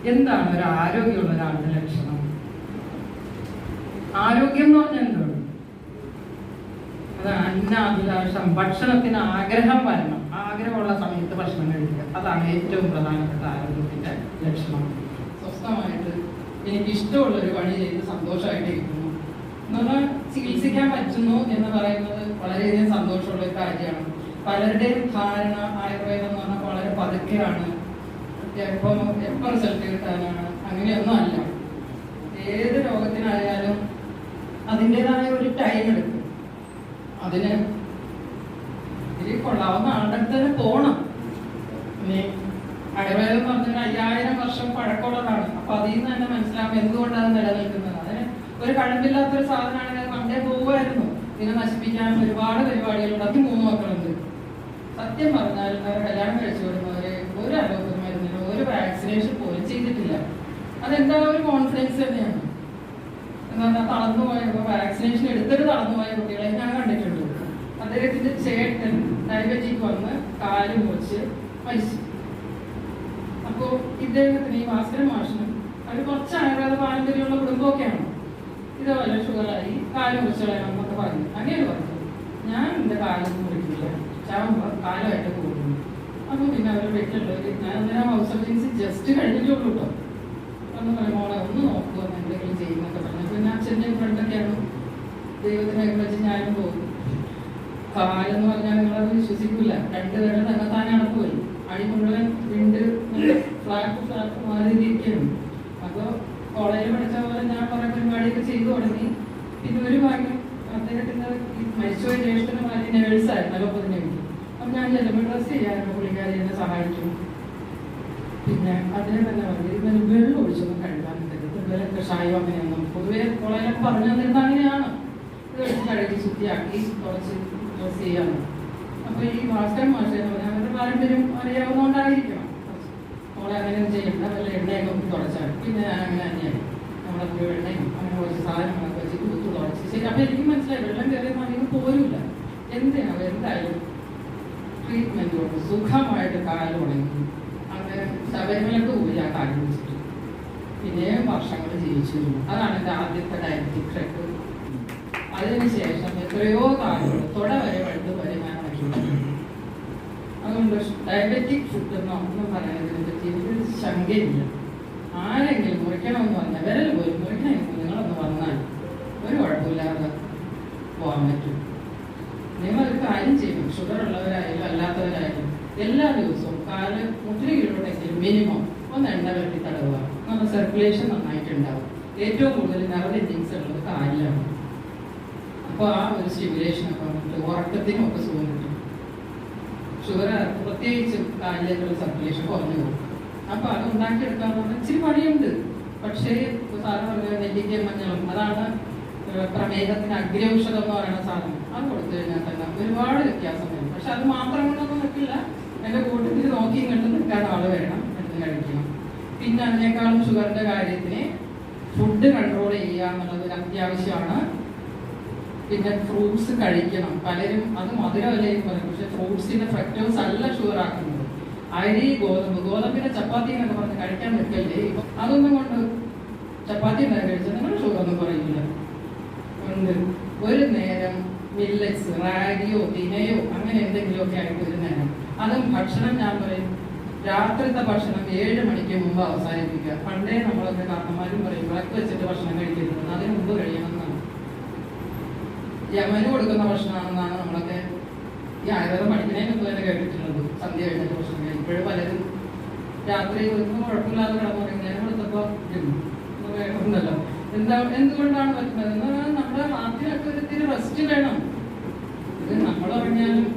എന്താണ് ഒരു ആരോഗ്യമുള്ള ഒരാളുടെ ലക്ഷണം? ആരോഗ്യം എന്ന് പറഞ്ഞാൽ എന്താണ്? അത് അന്നാഭിലാഷം, ഭക്ഷണത്തിന് ആഗ്രഹം വരണം. ആഗ്രഹമുള്ള സമയത്ത് ഭക്ഷണം കഴിക്കുക, അതാണ് ഏറ്റവും പ്രധാനപ്പെട്ട ആരോഗ്യത്തിന്റെ ലക്ഷണം. സ്വസ്ഥമായിട്ട് എനിക്കിഷ്ടമുള്ളൊരു പണി ചെയ്ത് സന്തോഷമായിട്ട് ഇരിക്കുന്നു എന്നുള്ള ചികിത്സിക്കാൻ പറ്റുന്നു എന്ന് പറയുന്നത് വളരെയധികം സന്തോഷമുള്ള ഒരു കാര്യമാണ്. പലരുടെയും ധാരണ ആയുർവേദം എന്ന് പറഞ്ഞാൽ വളരെ പതുക്കെയാണ്, എപ്പോൾ റിസൾട്ട് കിട്ടാനാണ്. അങ്ങനെയൊന്നും അല്ല. ഏത് രോഗത്തിനായാലും അതിൻ്റെതായ ഒരു ടൈം എടുക്കും. അതിന് ഇതിൽ കൊള്ളാവുന്ന ആളുടെ അടുത്ത് തന്നെ പോകണം. പിന്നെ ആയുർവേദം എന്ന് പറഞ്ഞാൽ 5000 വർഷം പഴക്കമുള്ളതാണ്. അപ്പൊ അതിൽ നിന്ന് തന്നെ മനസ്സിലാവും എന്തുകൊണ്ടാണ് നിലനിൽക്കുന്നത്. അതിന് ഒരു കഴമ്പില്ലാത്തൊരു സാധനമാണെങ്കിൽ അത് പണ്ടേ പോവുമായിരുന്നു. ഇതിനെ നശിപ്പിക്കാൻ ഒരുപാട് പരിപാടികളുണ്ട്. അതിന് 3 മക്കളുണ്ട്. സത്യം പറഞ്ഞാൽ അവർ കല്യാണം കഴിച്ചു വരുന്നവര് ഒരു അലോപ്പതി മരുന്നിനോ ഒരു വാക്സിനേഷൻ പോലും ചെയ്തിട്ടില്ല. അതെന്താ ഒരു കോൺഫിഡൻസ് തന്നെയാണ്. എന്താ പറഞ്ഞാൽ തളർന്നു പോയ വാക്സിനേഷൻ എടുത്തിട്ട് തളർന്നു പോയ കുട്ടികളെ ഞാൻ കണ്ടിട്ടുണ്ട്. അദ്ദേഹത്തിന്റെ ചേട്ടൻ ഡയബറ്റിക് വന്ന് കാല് മുറിച്ച് മരിച്ചു. അപ്പോ ഇദ്ദേഹത്തിന് ഈ ഭാസ്കരൻ മാഷിനും അവർ കുറച്ച് ആയുർവേദ പാരമ്പര്യമുള്ള കുടുംബമൊക്കെയാണ്. ഇതേപോലെ ഷുഗറായി കാല് മുറിച്ചളയണം എന്നൊക്കെ പറഞ്ഞു. അങ്ങനെ പറഞ്ഞു, ഞാൻ എന്റെ കാലം മുറിക്കില്ല, ചാവുമ്പോ കാലമായിട്ട് പോകുന്നു. അപ്പൊ പിന്നെ അവർ വീട്ടിലുള്ളവർ ഞാൻ അന്നേരം ഹൗസ് സർജൻസി ജസ്റ്റ് കഴിഞ്ഞിട്ടുള്ളൂ കേട്ടോ. എന്ന് പറയും, മോളെ ഒന്ന് നോക്കുക എന്തെങ്കിലും ചെയ്യുന്നൊക്കെ പറഞ്ഞു. പിന്നെ അച്ഛൻ്റെ ഫ്രണ്ടൊക്കെയാണ്. ദൈവത്തിനെ വെച്ച് ഞാനും പോകും. കാലെന്ന് പറഞ്ഞാൽ നിങ്ങളത് വിശ്വസിക്കില്ല, 2 പേരുടെ തന്നെത്താനെ അടക്കുപോയി. അടി മുഴുവൻ വിണ്ട് ഫ്ലാറ്റ് മാറിയിരിക്കുകയാണ്. അപ്പോൾ കോളേജിൽ പഠിച്ച പോലെ ഞാൻ കുറെ പരിപാടിയൊക്കെ ചെയ്തു തുടങ്ങി. പിന്നെ ഒരു ഭാഗ്യം, അദ്ദേഹത്തിന്റെ മരിച്ചുപോയ ജ്യേഷ്ഠന് ഭാര്യ നേഴ്സായിരുന്നു അലോപ്പതിന് വേണ്ടി. അപ്പം ഞാൻ ചെല്ലുമ്പോൾ ഡ്രസ് ചെയ്യാറുണ്ട്, പുള്ളിക്കാരി എന്നെ സഹായിക്കും. പിന്നെ അദ്ദേഹം തന്നെ പറഞ്ഞു, ഇന്നലെ വെള്ളം ഒഴിച്ചൊന്നും കഴുകാൻ ഇതുവരെ കഷായം അങ്ങനെയൊന്നും പൊതുവെ കോളേജിലൊക്കെ പറഞ്ഞു തന്നിരുന്നത് അങ്ങനെയാണ്. ഇത് വെച്ച് കഴുകി ശുദ്ധിയാക്കി കുറച്ച് ഡ്രസ് ചെയ്യാറ്. അപ്പൊ ഈ ഭാസ്കരൻ മാഷ എന്ന് പറഞ്ഞാൽ അവരുടെ പാരമ്പര്യം അറിയാവുന്നതുകൊണ്ടായിരിക്കണം. നമ്മളെ അങ്ങനെയൊന്നും ചെയ്യണ്ട, വല്ല എണ്ണയൊക്കെ തുടച്ചാൽ. പിന്നെ ഞാൻ അങ്ങനെ തന്നെയായി. നമ്മളെ എണ്ണയും അങ്ങനെ കുറച്ച് സാധനങ്ങളൊക്കെ വെച്ച് കുത്തു തുടച്ച് ശരി. അപ്പൊ എനിക്ക് മനസ്സിലായി വെള്ളം കയറിയപ്പോൾ അധികം പോരില്ല. എന്തിനാണ് എന്തായാലും ട്രീറ്റ്മെന്റ് കൊണ്ട് സുഖമായിട്ട് കാല് ഉണങ്ങി. അങ്ങനെ ശബരിമലക്ക് പോയി ആ കാല് വെച്ചിട്ട് പിന്നെയും വർഷങ്ങൾ ജീവിച്ചു. അതാണ് എൻ്റെ ആദ്യത്തെ ഡയബറ്റിക് ട്രെക്ക്. അതിനുശേഷം എത്രയോ കാലങ്ങൾ തുട വരെ വഴുത് വരെ ഞാൻ വയ്ക്കുന്നു. അതുകൊണ്ട് ഡയബറ്റിക് ഫുഡ് എന്നൊന്നും പറയുന്നതിനെ പറ്റി എനിക്കൊരു ശങ്കയില്ല. ആരെങ്കിലും മുറിക്കണമെന്ന് പറഞ്ഞാൽ വിരൽ പോലും മുറിക്കണമെങ്കിൽ നിങ്ങളൊന്ന് വന്നാൽ ഒരു കുഴപ്പമില്ലാതെ പോകാൻ പറ്റും. നിങ്ങളൊരു കാര്യം ചെയ്യും, ഷുഗർ ഉള്ളവരായാലും അല്ലാത്തവരായാലും എല്ലാ ദിവസവും കാല് മുട്ടിലുണ്ടെങ്കിലും മിനിമം ഒന്ന് എണ്ണ വെട്ടി തടവുക. നമ്മുടെ സർക്കുലേഷൻ നന്നായിട്ടുണ്ടാവും. ഏറ്റവും കൂടുതൽ നെർവ് എൻഡിങ്സ് ഉള്ളത് കാലിലാണ്. അപ്പോൾ ആ ഒരു സ്റ്റിമുലേഷനൊക്കെ വന്നിട്ട് ഉറക്കത്തിനും ഒക്കെ സുഖം കിട്ടും. ഷുഗർ പ്രത്യേകിച്ച് കാലിലേക്കുള്ള സർക്കുലേഷൻ കുറഞ്ഞു പോകും. അപ്പോൾ അത് ഉണ്ടാക്കിയെടുക്കാൻ പറഞ്ഞാൽ ഇച്ചിരി പണിയുണ്ട്. പക്ഷേ സാറ് പറഞ്ഞ നെല്ലിക്കയും മഞ്ഞളും, അതാണ് പ്രമേഹത്തിന് അഗ്രൗഷധം എന്ന് പറയുന്ന സാധനം. അത് കൊടുത്തു കഴിഞ്ഞാൽ തന്നെ ഒരുപാട് വ്യത്യാസം വരും. പക്ഷെ അത് മാത്രം കൊണ്ടൊന്നും നിൽക്കില്ല. എൻ്റെ കൂട്ടത്തിൽ നോക്കിയും കണ്ട് നിൽക്കാൻ ആൾ വേണം, എടുത്ത് കഴിക്കണം. പിന്നെ അതിനേക്കാളും ഷുഗറിൻ്റെ കാര്യത്തിന് ഫുഡ് കൺട്രോൾ ചെയ്യുക എന്നുള്ളത് ഒരു അത്യാവശ്യമാണ്. പിന്നെ ഫ്രൂട്ട്സ് കഴിക്കണം. പലരും അത് മധുരമല്ലേന്ന് പറയും, പക്ഷെ ഫ്രൂട്ട്സിന്റെ ഫ്രക്ടോസ് അല്ല ഷുഗർ ആക്കുന്നത്. അരി, ഗോതമ്പിന്റെ ചപ്പാത്തി എന്നൊക്കെ പറഞ്ഞ് കഴിക്കാൻ നിൽക്കല്ലേ. ഇപ്പൊ അതൊന്നും കൊണ്ട് ചപ്പാത്തി ഉണ്ടാക്കി കഴിച്ചാൽ നിങ്ങൾ ഷുഗർ ഒന്നും കുറയില്ല. ഉണ്ട് ഒരു നേരം മില്ലറ്റ്സ്, റാഗിയോ തിനയോ അങ്ങനെ എന്തെങ്കിലുമൊക്കെ ആയിട്ട് ഒരു നേരം. അതും ഭക്ഷണം ഞാൻ പറയും രാത്രിത്തെ ഭക്ഷണം 7 മണിക്ക് മുമ്പ് അവസാനിപ്പിക്കുക. പണ്ടേ നമ്മളൊക്കെ കാരണന്മാരും പറയും വിളക്ക് വെച്ചിട്ട് ഭക്ഷണം കഴിക്കരുത്, അതിന് മുമ്പ് കഴിയണമെന്നാണ്. യമന് കൊടുക്കുന്ന ഭക്ഷണമാണെന്നാണ് നമ്മളൊക്കെ ഈ ആയുർവേദം പഠിക്കുന്നതിന് മുമ്പ് തന്നെ കേട്ടിട്ടുള്ളത്. സന്ധ്യ കഴിഞ്ഞിട്ട് ഭക്ഷണം കഴിക്കും. ഇപ്പോഴും പലരും രാത്രി ഒന്നും കുഴപ്പമില്ലാതെ കിടന്നുറങ്ങി നേരം കൊടുത്തപ്പോൾ ഉണ്ടല്ലോ. എന്തുകൊണ്ടാണ് പറ്റുന്നത് എന്ന് പറഞ്ഞാൽ നമ്മുടെ ഹാർട്ടിനൊക്കെ ഒരിത്തിരി റെസ്റ്റ് വേണം. ഇത് നമ്മൾ പറഞ്ഞാലും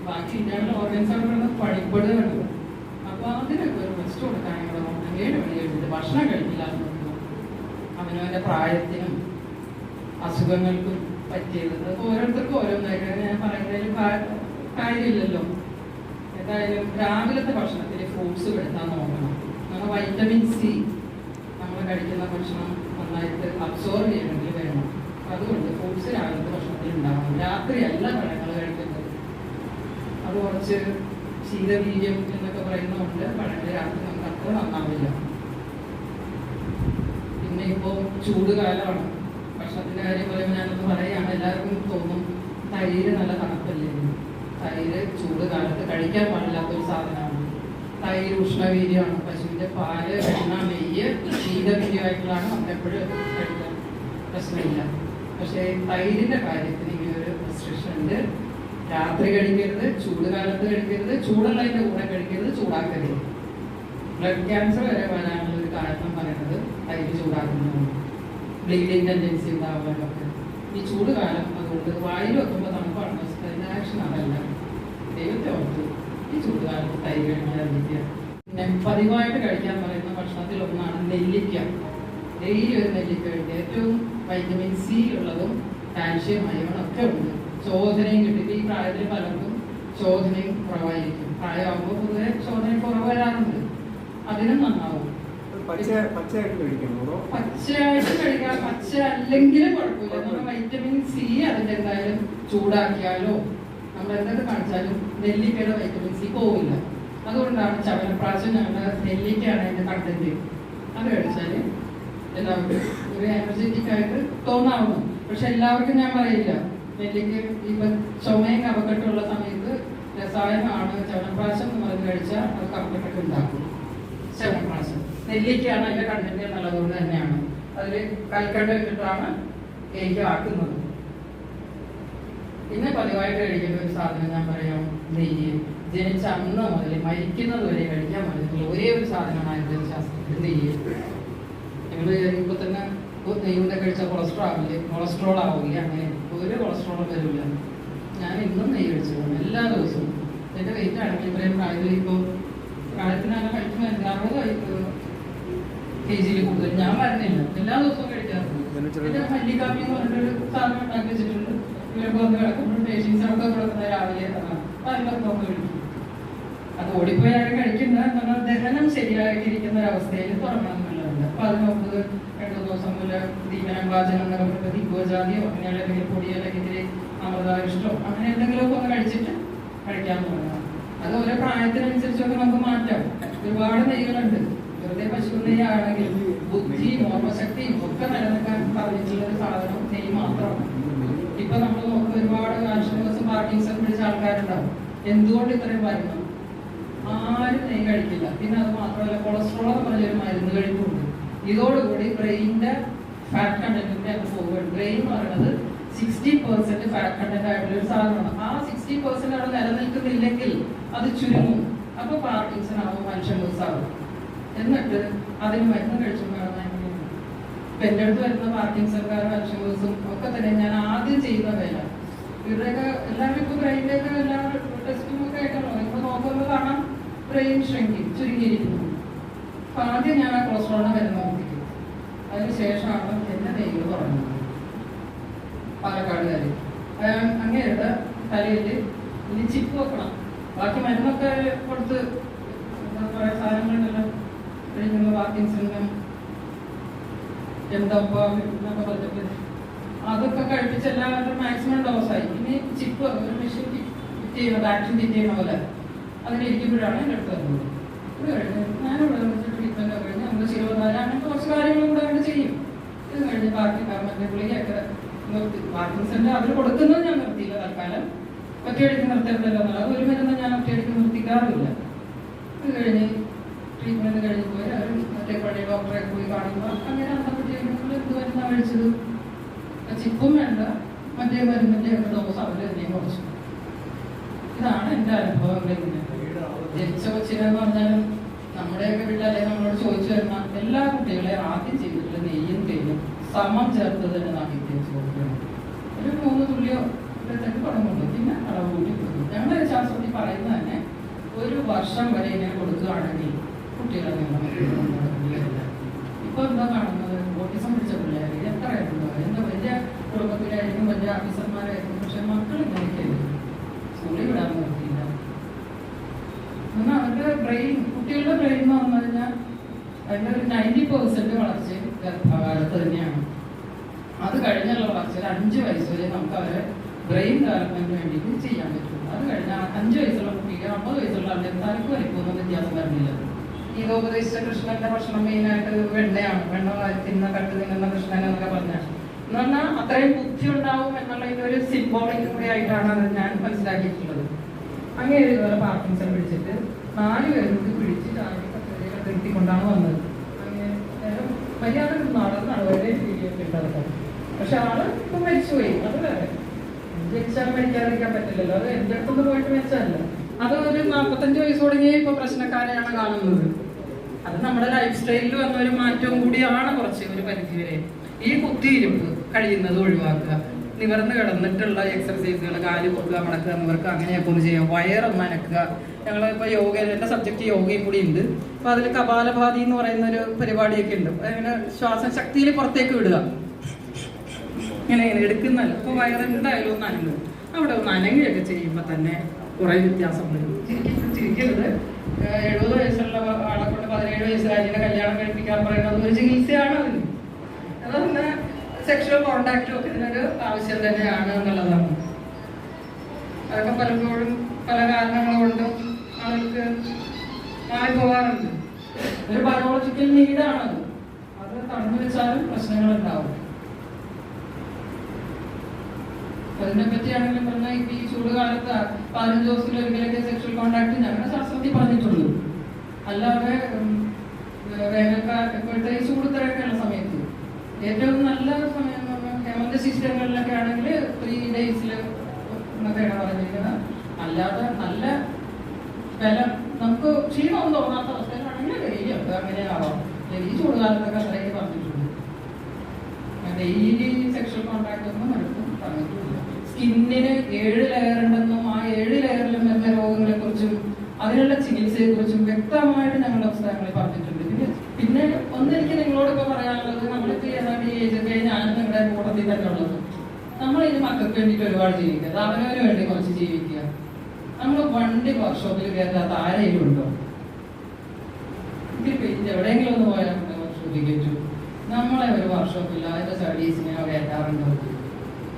ബാക്കി ഇന്റേണൽ ഓർഗൻസ് അവിടെ പണിപ്പെടുകയാണ്. അപ്പൊ അതിനൊക്കെ ഒരു റെസ്റ്റ് കൊടുക്കാനുള്ള 7 മണി കഴിഞ്ഞിട്ട് ഭക്ഷണം കഴിക്കില്ല എന്ന് നോക്കുക. അവനവന്റെ പ്രായത്തിനും അസുഖങ്ങൾക്കും പറ്റിയത്. അത് ഓരോരുത്തർക്കും ഓരോന്നായിട്ട് ഞാൻ പറയുന്നതിൽ കാര്യമില്ലല്ലോ. എന്തായാലും രാവിലത്തെ ഭക്ഷണത്തിൽ ഫ്രൂട്ട്സ് എടുത്താൽ നോക്കണം. നമ്മൾ വൈറ്റമിൻ സി നമ്മൾ കഴിക്കുന്ന ഭക്ഷണം നന്നായിട്ട് അബ്സോർവ് ചെയ്യണമെങ്കിൽ വേണം. അതുകൊണ്ട് ഫ്രൂട്ട്സ് രാവിലത്തെ ഭക്ഷണത്തിൽ ഉണ്ടാവണം. രാത്രിയല്ല പഴങ്ങൾ കഴിക്കുന്നത്. അത് കുറച്ച് ശീതവീര്യം എന്നൊക്കെ പറയുന്നതുകൊണ്ട് പഴങ്ങൾ രാത്രി നമുക്ക് അത്ര നന്നാവില്ല. ചൂട് കാലമാണ്. ഭക്ഷണത്തിൻ്റെ കാര്യം പറയുമ്പോൾ ഞാനൊന്ന് പറയുകയാണ്, എല്ലാവർക്കും തോന്നും തൈര് നല്ല തണുപ്പല്ലേ. തൈര് ചൂട് കാലത്ത് കഴിക്കാൻ പാടില്ലാത്തൊരു സാധനമാണ്. തൈര് ഉഷ്ണവീര്യമാണ്. പശുവിൻ്റെ പാല്, എണ്ണ, നെയ്യ് ശീതവീര്യമായിട്ടുള്ളതാണ് നമുക്കെപ്പോഴും കഴിക്കാൻ പ്രശ്നമില്ല. പക്ഷേ തൈരിൻ്റെ കാര്യത്തിന് ഇങ്ങനൊരു റെസ്ട്രിക്ഷൻ ഉണ്ട്. രാത്രി കഴിക്കരുത്, ചൂട് കാലത്ത് കഴിക്കരുത്, ചൂടുള്ളതിൻ്റെ കൂടെ കഴിക്കരുത്, ചൂടാക്കരുത്. ബ്ലഡ് ക്യാൻസർ വരെ വരാനുള്ള ഒരു കാരണം പറയുന്നത് തൈര് ചൂടാക്കുന്നതാണ്. ബ്ലീഡിങ് ടെൻഡൻസി ഉണ്ടാവാനൊക്കെ ഈ ചൂട് കാലം. അതുകൊണ്ട് വായിൽ വെക്കുമ്പോൾ തണുപ്പാണ്, അതിൻ്റെ ആക്ഷൻ അതല്ല. ദൈവത്തെ ഓർത്ത് ഈ ചൂട് കാലത്ത് തൈര് കഴിക്കാതിരിക്കുക. പിന്നെ പതിവായിട്ട് കഴിക്കാൻ പറയുന്ന ഭക്ഷണത്തിൽ ഒന്നാണ് നെല്ലിക്ക. ഡെയിലി ഒരു നെല്ലിക്ക കഴിക്കുക. ഏറ്റവും വൈറ്റമിൻ സി ഉള്ളതും കാൽഷ്യം, അയോൺ ഒക്കെ ഉണ്ട്. ശോധനയും കിട്ടും. ഈ പ്രായത്തിൽ പലർക്കും ശോധനയും കുറവായിരിക്കും. പ്രായമാകുമ്പോൾ പൊതുവെ ശോധന കുറവ് വരാറുണ്ട്. അതിനും നന്നാവും. പച്ചയായിട്ട് കഴിക്കാം. പച്ച അല്ലെങ്കിലും കുഴപ്പമില്ല. നമ്മുടെ വൈറ്റമിൻ സി അതിൻ്റെ എന്തായാലും ചൂടാക്കിയാലോ നമ്മൾ എന്തൊക്കെ കാണിച്ചാലും നെല്ലിക്കയുടെ വൈറ്റമിൻ സി പോവില്ല. അതുകൊണ്ടാണ് ചവനപ്രാശം ഞങ്ങളുടെ നെല്ലിക്കയാണ് അതിൻ്റെ കണ്ടന്റ്. അത് കഴിച്ചാൽ എല്ലാവർക്കും ഒരു എനർജറ്റിക് ആയിട്ട് തോന്നാവുന്നു. പക്ഷെ എല്ലാവർക്കും ഞാൻ പറയില്ല. നെല്ലിക്ക ഇപ്പം ചുമയും കഫക്കെട്ടുള്ള സമയത്ത് രസായനമാണ് ചവനപ്രാശം എന്ന് പറഞ്ഞ് കഴിച്ചാൽ അത് കഫക്കെട്ടൊക്കെ ഉണ്ടാക്കും. ചവനപ്രാശം നെല്ലിക്കയാണ് അതിൻ്റെ കണ്ടന്റ് എന്നുള്ളതുകൊണ്ട് തന്നെയാണ് അതിൽ കൽക്കണ്ട ഇട്ടിട്ടാണ് കേക്ക് ആക്കുന്നത്. പിന്നെ പതിവായിട്ട് കഴിക്കേണ്ട ഒരു സാധനം ഞാൻ പറയാം, നെയ്യ്. ജനിച്ച അന്ന് മുതൽ മരിക്കുന്നത് വരെ കഴിക്കാൻ പറ്റുന്ന ഒരേ ഒരു സാധനമാണ് ആയുർവേദശാസ്ത്രത്തിൽ നെയ്യ്. ഞങ്ങൾ ഇപ്പോൾ തന്നെ നെയ്യൂടെ കഴിച്ചാൽ കൊളസ്ട്രോൾ ആവില്ല. അങ്ങനെ ഒരു കൊളസ്ട്രോളും വരില്ല. ഞാൻ ഇന്നും നെയ്യ് കഴിച്ചതാണ് എല്ലാ ദിവസവും. എൻ്റെ വെയിറ്റ് ആണെങ്കിൽ ഇത്രയും പ്രായത്തിൽ ഇപ്പോൾ പ്രായത്തിനാണ് കഴിക്കുമ്പോൾ 60 kg കൂടുതൽ. ഞാൻ വരുന്നില്ല, എല്ലാ ദിവസവും കഴിക്കാറുണ്ട്. എൻ്റെ മല്ലികാപ്പി എന്ന് പറഞ്ഞിട്ടൊരു സാധനം ഉണ്ടാക്കി വെച്ചിട്ടുണ്ട്. ഇവരൊക്കെ വന്ന് കിടക്കുമ്പോൾ പേഷ്യൻസിനൊക്കെ കൊടുക്കുന്നത് രാവിലെ അതിലൊക്കെ ഒന്ന് കഴിക്കും. അത് ഓടിപ്പോയി ആരും കഴിക്കുന്ന എന്നാൽ ദഹനം ശരിയാക്കിയിരിക്കുന്ന ഒരവസ്ഥയിൽ തുടങ്ങണം എന്നുള്ളതുണ്ട്. അപ്പൊ അതിന് മുമ്പ് 2 ദിവസം മുതൽ ദീപനം വാചനം എന്ന് പറഞ്ഞിട്ട് ദിഗ്വജാതിയോ അങ്ങനെയുള്ള എന്തെങ്കിലും പൊടിയോ അല്ലെങ്കിൽ അമൃതാരിഷ്ടോ അങ്ങനെ എന്തെങ്കിലുമൊക്കെ ഒന്ന് കഴിച്ചിട്ട് കഴിക്കാൻ തുടങ്ങണം. അത് ഓരോ പ്രായത്തിനനുസരിച്ചൊക്കെ നമുക്ക് മാറ്റാം. ഒരുപാട് നെയ്യുകളുണ്ട്. വെറുതെ പശു നെയ്യാണെങ്കിൽ ബുദ്ധിയും ഓർമ്മശക്തിയും ഒക്കെ നിലനിൽക്കാൻ പറഞ്ഞിട്ടുള്ള ഒരു സാധനം നെയ്യ് മാത്രമാണ്. ഇപ്പൊ നമ്മൾ നോക്കുന്ന ഒരുപാട് ആൽഷിമേഴ്സും പാർക്കിൻസൺ പിടിച്ച ആൾക്കാരുണ്ടാവും. എന്തുകൊണ്ട് ഇത്രയും വരണം? ആരും നെയ്യ് കഴിക്കില്ല. പിന്നെ അത് മാത്രമല്ല കൊളസ്ട്രോൾ എന്ന് പറഞ്ഞൊരു മരുന്ന് കഴിക്കുന്നുണ്ട്. ഇതോടുകൂടി ബ്രെയിനിന്റെ ഫാറ്റ് കണ്ടന്റിന്റെ അത് പോകും. ബ്രെയിൻ എന്ന് പറയുന്നത് 60% ഫാറ്റ് കണ്ടന്റ് ആയിട്ടുള്ള ഒരു സാധനമാണ്. ആ 60% അവിടെ നിലനിൽക്കുന്നില്ലെങ്കിൽ അത് ചുരുങ്ങും. അപ്പൊ പാർക്കിൻസൺ ആവും, ആൽഷിമേഴ്സ് ആവും. എന്നിട്ട് അതിന് മരുന്ന് കഴിച്ചുകൊണ്ടാണ് എൻ്റെ അടുത്ത് വരുന്ന പാർക്കിൻസൺകാരും അൽഷിമേഴ്സും ഒക്കെ തന്നെ ഞാൻ ആദ്യം ചെയ്യുന്ന വേല ഇവരുടെയൊക്കെ എല്ലാവരും ഇപ്പോൾ ബ്രെയിനിലേക്ക് എല്ലാ ടെസ്റ്റും ഒക്കെ ആയിട്ടാണോ ഇപ്പോൾ നോക്കുമ്പോൾ കാണാം ബ്രെയിൻ ഷ്രിങ്കിങ് ചുരുങ്ങിയിരിക്കുന്നു. അപ്പം ആദ്യം ഞാൻ ആ കൊളസ്ട്രോളിനെ മരുന്ന് നോക്കിക്കും. അതിനുശേഷമാണ് എൻ്റെ നെയ്യ് തുടങ്ങുന്നത്. പാലക്കാടുകാർ അങ്ങേരുടെ തലയിൽ ഇനി ചിപ്പ് വെക്കണം. ബാക്കി മരുന്നൊക്കെ കൊടുത്ത് കുറേ സാധനങ്ങളുണ്ടല്ലോ കഴിക്കുന്ന പാർക്കിൻസണിനും എന്നൊക്കെ പറഞ്ഞിട്ട് അതൊക്കെ കഴിപ്പിച്ച് എല്ലാവരും മാക്സിമം ഡോസായി. ഇനി ചിപ്പ് ഒരു മെഷീൻ ഫിറ്റ് ചെയ്യുന്ന വാക്സിൻ ഫിറ്റ് ചെയ്യുന്ന പോലെ അതിലിരിക്കുമ്പോഴാണ് എൻ്റെ അടുത്ത് വരുന്നത്. ഇത് കഴിഞ്ഞ് ഞാനിവിടെ വെച്ച് ട്രീറ്റ്മെൻ്റ് ഒക്കെ കഴിഞ്ഞ് നമ്മൾ ശിരോധാര അങ്ങനത്തെ കുറച്ച് കാര്യങ്ങളും കൂടെ അവിടെ ചെയ്യും. ഇത് കഴിഞ്ഞ് മറ്റേ ഗുളികയൊക്കെ നിർത്തി. പാർക്കിൻസണിൻ്റെ അവർ കൊടുക്കുന്നത് ഞാൻ നിർത്തിയില്ല. തൽക്കാലം ഒറ്റയടിക്ക് നിർത്തരുതല്ലോ എന്നുള്ളത് ഒരു മരുന്ന് ഞാൻ ഒറ്റയടിക്ക് നിർത്തിക്കാറില്ല. ഇത് കഴിഞ്ഞ് ട്രീറ്റ്മെന്റ് കഴിഞ്ഞ് പോയി അവർ മറ്റേ പഴയ ഡോക്ടറെ പോയി കാണുമ്പോൾ അങ്ങനെ അന്നപ്പോഴത്തേക്കും എന്ത് മരുന്നാണ് കഴിച്ചത്? ചിപ്പും വേണ്ട, മറ്റേ മരുന്നിൻ്റെ ഒക്കെ ഡോസ് അവർ തന്നെയും കുറച്ചു. ഇതാണ് എൻ്റെ അനുഭവങ്ങൾ. ജനിച്ച കൊച്ചിനെന്ന് പറഞ്ഞാലും നമ്മുടെയൊക്കെ വീട്ടിലല്ലേ നമ്മളോട് ചോദിച്ചു വരുന്ന എല്ലാ കുട്ടികളെയും ആദ്യം ചെയ്തിട്ടുള്ള നെയ്യും തേനും സമം ചേർത്ത് തന്നെ നാട്ടിൽ തേച്ച് കൊടുക്കണം. ഒരു 3 തുള്ളിയോ 2 പടമുണ്ട്. പിന്നെ അളവ് കൂട്ടി കൊടുക്കും. ഞങ്ങളുടെ ശാസ്ത്രത്തിൽ പറയുന്നത് തന്നെ 1 വർഷം വരെ ഇങ്ങനെ കൊടുക്കുകയാണെങ്കിൽ കുട്ടികളെ നിങ്ങളില്ല. ഇപ്പൊ എന്താ കാണുന്നത്? ഓട്ടിസം പിടിച്ച പിള്ളേർ എത്രയായിട്ടുണ്ടോ? എന്താ വലിയ കുടുംബത്തിലായിരിക്കും, വലിയ ഓഫീസർമാരായിരിക്കും. പക്ഷെ മക്കൾ ഇങ്ങനെയൊക്കെയായിരിക്കും. സ്കൂളിൽ വിടാൻ നിർത്തിയില്ല. എന്നാൽ അവരുടെ ബ്രെയിൻ, കുട്ടികളുടെ ബ്രെയിൻ എന്ന് പറഞ്ഞു കഴിഞ്ഞാൽ അതിൻ്റെ ഒരു 90% വളർച്ച ഗർഭകാലത്ത് തന്നെയാണ്. അത് കഴിഞ്ഞുള്ള വളർച്ചയിൽ 5 വയസ്സ് വരെ നമുക്ക് അവരെ ബ്രെയിൻ ഡെവലപ്മെന്റിന് വേണ്ടിയിട്ട് ചെയ്യാൻ പറ്റും. അത് കഴിഞ്ഞാൽ 5 വയസ്സുള്ള കുട്ടിക്ക് 50 വയസ്സുള്ള ആളുടെ തലക്ക് വരയ്ക്കൊന്നും വ്യത്യാസം വരുന്നില്ല. ഗീതോപദേശിച്ച കൃഷ്ണന്റെ ഭക്ഷണം മെയിനായിട്ട് വെണ്ണയാണ്. വെണ്ണ തിന്ന കട്ട് തിന്നുന്ന കൃഷ്ണൻ എന്നൊക്കെ പറഞ്ഞാൽ എന്ന് പറഞ്ഞാൽ അത്രയും ബുദ്ധി ഉണ്ടാവും എന്നുള്ളതിന്റെ ഒരു സിംബോളിക് കൂടി ആയിട്ടാണ് അത് ഞാൻ മനസ്സിലാക്കിയിട്ടുള്ളത്. അങ്ങനെ ഇതുപോലെ പാർക്കിൻസൺ പിടിച്ചിട്ട് 4 പേർക്ക് പിടിച്ച് നിർത്തിക്കൊണ്ടാണ് വന്നത്. അങ്ങനെ മര്യാദ നടന്നാണ് വളരെ രീതിയിലുള്ളത്. പക്ഷെ ആള് ഇപ്പൊ മരിച്ചുപോയി. അത് വേറെ ജനിച്ചാൽ മരിക്കാതിരിക്കാൻ പറ്റില്ലല്ലോ. അത് എന്റെ അടുത്തൊന്ന് പോയിട്ട് മരിച്ചതല്ല. അത് ഒരു 45 വയസ്സ് തുടങ്ങിയ ഇപ്പൊ പ്രശ്നക്കാരെയാണ് കാണുന്നത്. അത് നമ്മുടെ ലൈഫ് സ്റ്റൈലിൽ വന്ന ഒരു മാറ്റവും കൂടിയാണ്. കുറച്ച് ഒരു പരിധിവരെ ഈ കുത്തിയിരിപ്പ് കഴിയുന്നത് ഒഴിവാക്കുക, നിവർന്ന് കിടന്നിട്ടുള്ള എക്സർസൈസുകൾ, കാല് പൊക്കുക, മടക്കുക എന്നിവർക്ക് അങ്ങനെയൊക്കെ ഒന്ന് ചെയ്യാം. വയറൊന്ന് അനക്കുക. ഞങ്ങളിപ്പോൾ യോഗ, എൻ്റെ സബ്ജക്റ്റ് യോഗയും കൂടി ഉണ്ട്. അപ്പോൾ അതിൽ കപാലഭാതി എന്ന് പറയുന്ന ഒരു പരിപാടിയൊക്കെ ഉണ്ട്. അങ്ങനെ ശ്വാസം ശക്തിയിൽ പുറത്തേക്ക് വിടുക. ഇങ്ങനെ എടുക്കുന്നല്ല. അപ്പോൾ വയറെന്തായാലും ഒന്ന് അനങ്ങും. അവിടെ ഒന്ന് അനങ്ങിയൊക്കെ ചെയ്യുമ്പോൾ തന്നെ കുറേ വ്യത്യാസം വരും. ചിരിക്കരുത്. 70 വയസ്സുള്ള ആളെ കൊണ്ട് 17 വയസ്സുകാരിയുടെ കല്യാണം കഴിപ്പിക്കാൻ പറയുന്നത് ഒരു ചികിത്സയാണ്. അതിന് അതുകൊണ്ട് സെക്ഷൽ കോണ്ടാക്റ്റും ഒക്കെ ഇതിനൊരു ആവശ്യം തന്നെയാണ് എന്നുള്ളതാണ്. അതൊക്കെ പലപ്പോഴും പല കാരണങ്ങൾ കൊണ്ടും ആൾക്ക് മാറിപ്പോകാറുണ്ട്. ഒരു ബയോളജിക്കൽ നീഡാണത്. അത് തടഞ്ഞു വെച്ചാലും പ്രശ്നങ്ങൾ ഉണ്ടാവും. അതിനെ പറ്റിയാണെങ്കിലും പറഞ്ഞാൽ ഈ ചൂടുകാലത്ത് 15 ദിവസത്തിലൊരിക്കലൊക്കെ സെക്ഷൽ കോണ്ടാക്ട് ഞങ്ങളുടെ ശാസ്ത്രത്തിൽ പറഞ്ഞിട്ടുള്ളൂ. അല്ലാതെ ഇപ്പോഴത്തെ ഈ ചൂട് തിരക്കുള്ള സമയത്ത് ഏറ്റവും നല്ല സമയം ഹേമന്ത ശിശിരങ്ങളിലൊക്കെ ആണെങ്കിൽ 3 days എന്നൊക്കെയാണ് പറഞ്ഞിരിക്കുന്നത്. അല്ലാതെ നല്ല ബലം നമുക്ക് ക്ഷീണമൊന്നും തോന്നാത്ത അവസ്ഥയിലാണെങ്കിൽ ഡെയിലി ഒക്കെ അങ്ങനെയാവാം. ഈ ചൂടുകാലത്തൊക്കെ അത്രയൊക്കെ പറഞ്ഞിട്ടുണ്ട്. ഡെയിലി സെക്ഷൽ കോണ്ടാക്ട് ഒന്നും അടുത്തും പറഞ്ഞിട്ടില്ല. സ്കിന്നിന് 7 ലെയർ ഉണ്ടെന്നും ആ 7 ലെയറിലും വരുന്ന രോഗങ്ങളെ കുറിച്ചും അതിനുള്ള ചികിത്സയെ കുറിച്ചും വ്യക്തമായിട്ട് ഞങ്ങളുടെ പുസ്തകങ്ങളിൽ പറഞ്ഞിട്ടുണ്ട്. പിന്നെ ഒന്നെനിക്ക് നിങ്ങളോട് ഇപ്പൊ പറയാനുള്ളത്, നമ്മളിപ്പോ ഏതാണ്ട് ഈ ഏജ് ഒക്കെ ഞാനും നിങ്ങളുടെ കൂട്ടത്തിൽ തന്നെ ഉള്ളത്, നമ്മൾ ഇനി മക്കൾക്ക് വേണ്ടിയിട്ട് ഒരുപാട് ജീവിക്കുക, അവനവന് വേണ്ടി കുറച്ച് ജീവിക്കുക. നമ്മൾ വണ്ടി വർക്ക്ഷോപ്പിൽ കയറ്റാത്ത ആരെങ്കിലും ഉണ്ടോ? ഇതിൽ എവിടെയെങ്കിലും ഒന്ന് പോയാൽ നമ്മുടെ വർക്ക്ഷോപ്പിൽ കയറ്റു. നമ്മളെ ഒരു വർക്ക്ഷോപ്പിൽ അതിന്റെ സർവീസിനെ കയറ്റാറുണ്ടോ?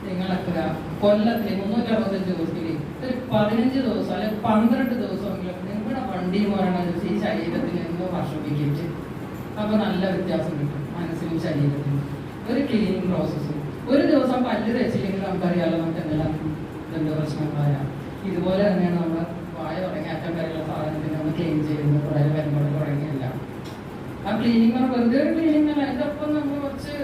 നിങ്ങളൊക്കെ കൊല്ലത്തിൽ 365 ദിവസത്തിൽ ഒരു 15 ദിവസം അല്ലെങ്കിൽ 12 ദിവസമെങ്കിലും നിങ്ങളുടെ വണ്ടി പറയണത് ഈ ശരീരത്തിന് എന്തോ വർഷപ്പിക്കിട്ട്. അപ്പൊ നല്ല വ്യത്യാസം കിട്ടും മനസ്സിനും ശരീരത്തിനും. ഒരു ക്ലീനിങ് പ്രോസസ്സും. ഒരു ദിവസം പല്ല് തേച്ചില്ലെങ്കിൽ നമുക്കറിയാലോ നമുക്ക് എന്തെല്ലാം ഇതെന്തോ പ്രശ്നങ്ങളായ. ഇതുപോലെ തന്നെയാണ് നമ്മുടെ വായ തുടങ്ങി അറ്റം വരെയുള്ള സാധനത്തിന് നമ്മൾ ക്ലീൻ ചെയ്യുന്നത്. കുറേ വരുമ്പോൾ തുടങ്ങിയല്ല ആ ക്ലീനിങ് വെറുതെ ഒരു ക്ലീനിങ് അല്ല. അതിനൊപ്പം നമ്മൾ കുറച്ച്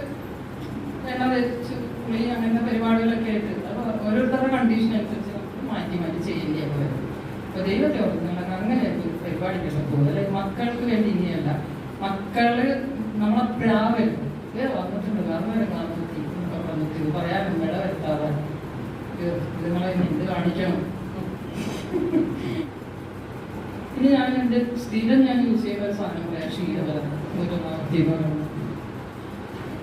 എണ്ണ തേച്ച് കുളി അങ്ങനത്തെ പരിപാടികളൊക്കെ ആയിട്ട് അത് ഓരോരുത്തരുടെ കണ്ടീഷൻ അനുസരിച്ച് നമുക്ക് മാറ്റി മാറ്റി ചെയ്യേണ്ടിയൊക്കെ വരും. അപ്പൊ ദൈവത്തെ ഓർക്കുന്നത് അങ്ങനെ പരിപാടിക്കൊക്കെ പോകുന്നത് മക്കൾക്ക് വേണ്ടി ഇനിയല്ല. മക്കള് നമ്മളെ പ്രാവൽ വന്നിട്ടുണ്ട്. വന്നിട്ട് പറയാനും വിള വരുത്താതെ നിങ്ങളെ എന്ത് കാണിക്കണം. ഇനി ഞാൻ എൻ്റെ സ്ഥിരം ഞാൻ യൂസ് ചെയ്യുന്ന ഒരു സാധനം പറയാം, ക്ഷീരബലം.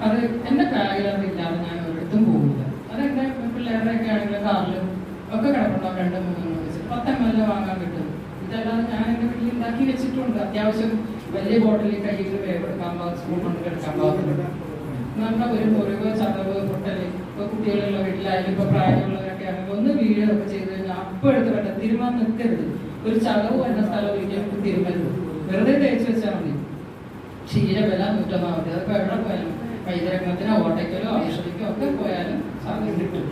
അത് എന്റെ ബാഗിൽ അത് ഇല്ലാതെ ഞാൻ ഒരിടത്തും പോകില്ല. അതെന്റെ പിള്ളേരുടെ ഒക്കെ ആണെങ്കിലും കാറിലും ഒക്കെ കിടപ്പുണ്ടാവും. 2-3 വെച്ചിട്ട് 10 ml വാങ്ങാൻ കിട്ടും. ഇതല്ലാതെ ഞാൻ എന്റെ വീട്ടിൽ ഉണ്ടാക്കി വെച്ചിട്ടുണ്ട്. അത്യാവശ്യം വലിയ ബോട്ടിലിൽ കയ്യിൽ വേവെടുക്കാൻ പാകം, സ്പൂൺ കൊണ്ട് കിടക്കാൻ പാകത്തില്ല. നമ്മുടെ ഒരു മുറിവ്, ചതവ്, പൊട്ടല് ഇപ്പൊ കുട്ടികളുള്ള വീട്ടിലായാലും ഇപ്പൊ പ്രായമുള്ളവരൊക്കെ ആണെങ്കിൽ ഒന്ന് വീഴൊക്കെ ചെയ്ത് കഴിഞ്ഞാൽ അപ്പൊ എടുത്ത് പറ്റും. തിരുമാൻ നിൽക്കരുത്. ഒരു ചതവ് വരുന്ന സ്ഥലം ഒരിക്കലും തിരുമരുത്. വെറുതെ തേച്ച് വെച്ചാൽ മതി. ക്ഷീരബല 150. അതൊക്കെ എവിടെ പോയാലും വൈദ്യരംഗത്തിനോ ഓട്ടയ്ക്കലോ ഔഷധിക്കോ ഒക്കെ പോയാലും സാധനം കിട്ടും.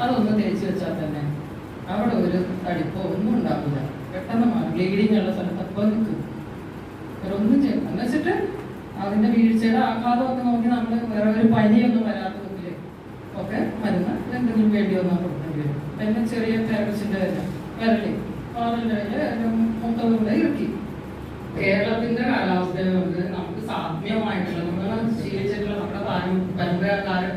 അതൊന്ന് തേച്ച് വെച്ചാൽ തന്നെ അവിടെ ഒരു തടിപ്പോ ഒന്നും ഉണ്ടാവില്ല. പെട്ടെന്ന് ബ്ലീഡിങ് ഉള്ള സ്ഥലത്ത് അപ്പം നിൽക്കും. ഒന്നും ചെയ്യും എന്ന് വെച്ചിട്ട് അതിന്റെ വീഴ്ചയുടെ ആഘാതമൊക്കെ നോക്കി നമ്മൾ വേറെ ഒരു പനിയൊന്നും വരാത്ത മുമ്പിൽ ഒക്കെ മരുന്ന് എന്തെങ്കിലും വേണ്ടിയൊന്നും കൊടുക്കേണ്ടി വരും. പിന്നെ ചെറിയ തെരച്ചിന്റെ വിരലി അതിൻ്റെ മൊത്തം ഇറക്കി. കേരളത്തിന്റെ കാലാവസ്ഥയെ കൊണ്ട് നമുക്ക് സാധ്യമായിട്ടുള്ള നമ്മൾ ശീലിച്ചിട്ടുള്ള നമ്മുടെ പരമ്പരാകാരൻ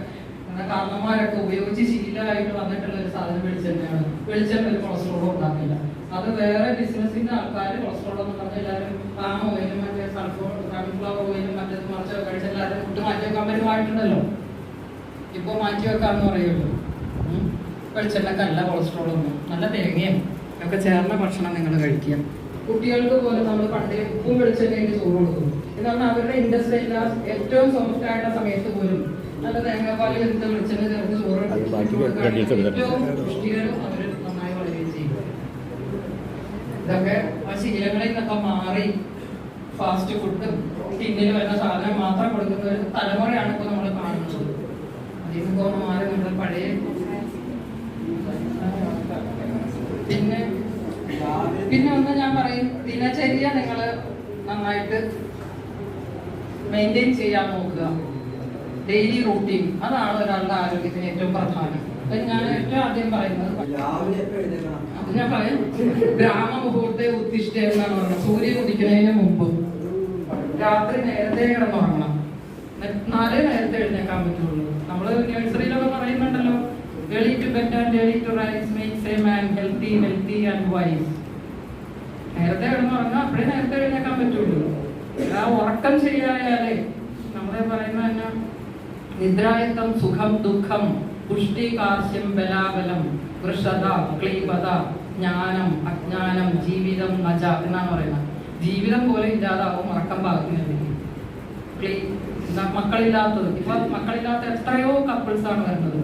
നമ്മുടെ കാരണന്മാരൊക്കെ ഉപയോഗിച്ച് ശീലമായിട്ട് വന്നിട്ടുള്ള ഒരു സാധനം വെളിച്ചെണ്ണയാണ്. വെളിച്ചെണ്ണ ഒരു കൊളസ്ട്രോളും ഉണ്ടാക്കില്ല. അത് വേറെ ബിസിനസിന്റെ ആൾക്കാർ കൊളസ്ട്രോൾ എന്ന് പറഞ്ഞാൽ എല്ലാവരും പാം ഓയിലും മറ്റേ സൺഫ്ലവർ ഓയിലും മറ്റേത് മറിച്ചൊക്കെ കഴിച്ച് എല്ലാവരും ഫുഡ് മാറ്റി വെക്കാൻ പറ്റുമായിട്ടുണ്ടല്ലോ. ഇപ്പൊ മാറ്റി വെക്കാന്ന് പറയുള്ളൂ. വെളിച്ചെണ്ണക്കല്ല കൊളസ്ട്രോളൊന്നും. നല്ല തേങ്ങയും ഒക്കെ ചേർന്ന ഭക്ഷണം നിങ്ങൾ കഴിക്കുക. കുട്ടികൾക്ക് പോലെ നമ്മൾ പണ്ട് ഉപ്പും വെളിച്ചെണ്ണയിൽ ചോറ് കൊടുക്കും. ഇതാണ് അവരുടെ ഇൻഡസ്ട്രിയൽ ക്ലാസ് ഏറ്റവും സോഫ്റ്റ് ആയിട്ടുള്ള സമയത്ത് പോലും നല്ല തേങ്ങാപ്പാൽ എടുത്ത് വെളിച്ചെണ്ണ ചേർത്ത് ചോറ് ഏറ്റവും പുഷ്ടികരും അവർ നന്നായി വളരുകയും ചെയ്യും. ഇതൊക്കെ ആ ശീലങ്ങളിൽ നിന്നൊക്കെ മാറി ഫാസ്റ്റ് ഫുഡും ടിന്നിൽ വരുന്ന സാധനം മാത്രം കൊടുക്കുന്ന ഒരു തലമുറയാണ് ഇപ്പോൾ നമ്മൾ കാണുന്നത്. അതിൽ നിന്നൊക്കെ ഒന്ന് മാറി നമ്മുടെ പഴയ പിന്നെ ഒന്ന് ഞാൻ പറയും, ദിനചര്യ നിങ്ങൾ നന്നായിട്ട് മെയിൻറ്റെയിൻ ചെയ്യാൻ നോക്കുക. ഡെയിലി റൂട്ടീൻ അതാണ് ഒരാളുടെ ആരോഗ്യത്തിന് ഏറ്റവും പ്രധാനം. ഞാൻ ഏറ്റവും ആദ്യം പറയുന്നത് അത് ഞാൻ പറയും, ബ്രാഹ്മമുഹൂർത്തെ ഉത്തിഷ്ഠ എന്നാണ് പറയുന്നത്. സൂര്യൻ ഉദിക്കുന്നതിന് മുമ്പ് രാത്രി നേരത്തെ കിടന്നുറങ്ങണം, എന്നാലേ നേരത്തെ എഴുന്നേക്കാൻ പറ്റുള്ളൂ. നമ്മള് നഴ്സറിയിലൊക്കെ പറയുന്നുണ്ടല്ലോ, early to bed and early to rise makes a man healthy and wise. നേരത്തെ കിടന്നുറങ്ങാം, അപ്പോഴേ നേരത്തെ എഴുന്നേക്കാൻ പറ്റുള്ളൂ. ആ ഉറക്കം ശരിയായാലേ നമ്മളെ പറയുന്ന തന്നെ നിദ്രായത്തം സുഖം ദുഃഖം പുഷ്ടി കാശ്യം ബലാബലം വൃഷത ക്ലീബത ജ്ഞാനം അജ്ഞാനം ജീവിതം നജ എന്നാണ് പറയുന്നത്. ജീവിതം പോലെ ഇല്ലാതാവും ഉറക്കം പാകത്തിനെങ്കിൽ. മക്കളില്ലാത്തത്, ഇപ്പൊ മക്കളില്ലാത്ത എത്രയോ കപ്പിൾസ് ആണ് വരുന്നത്.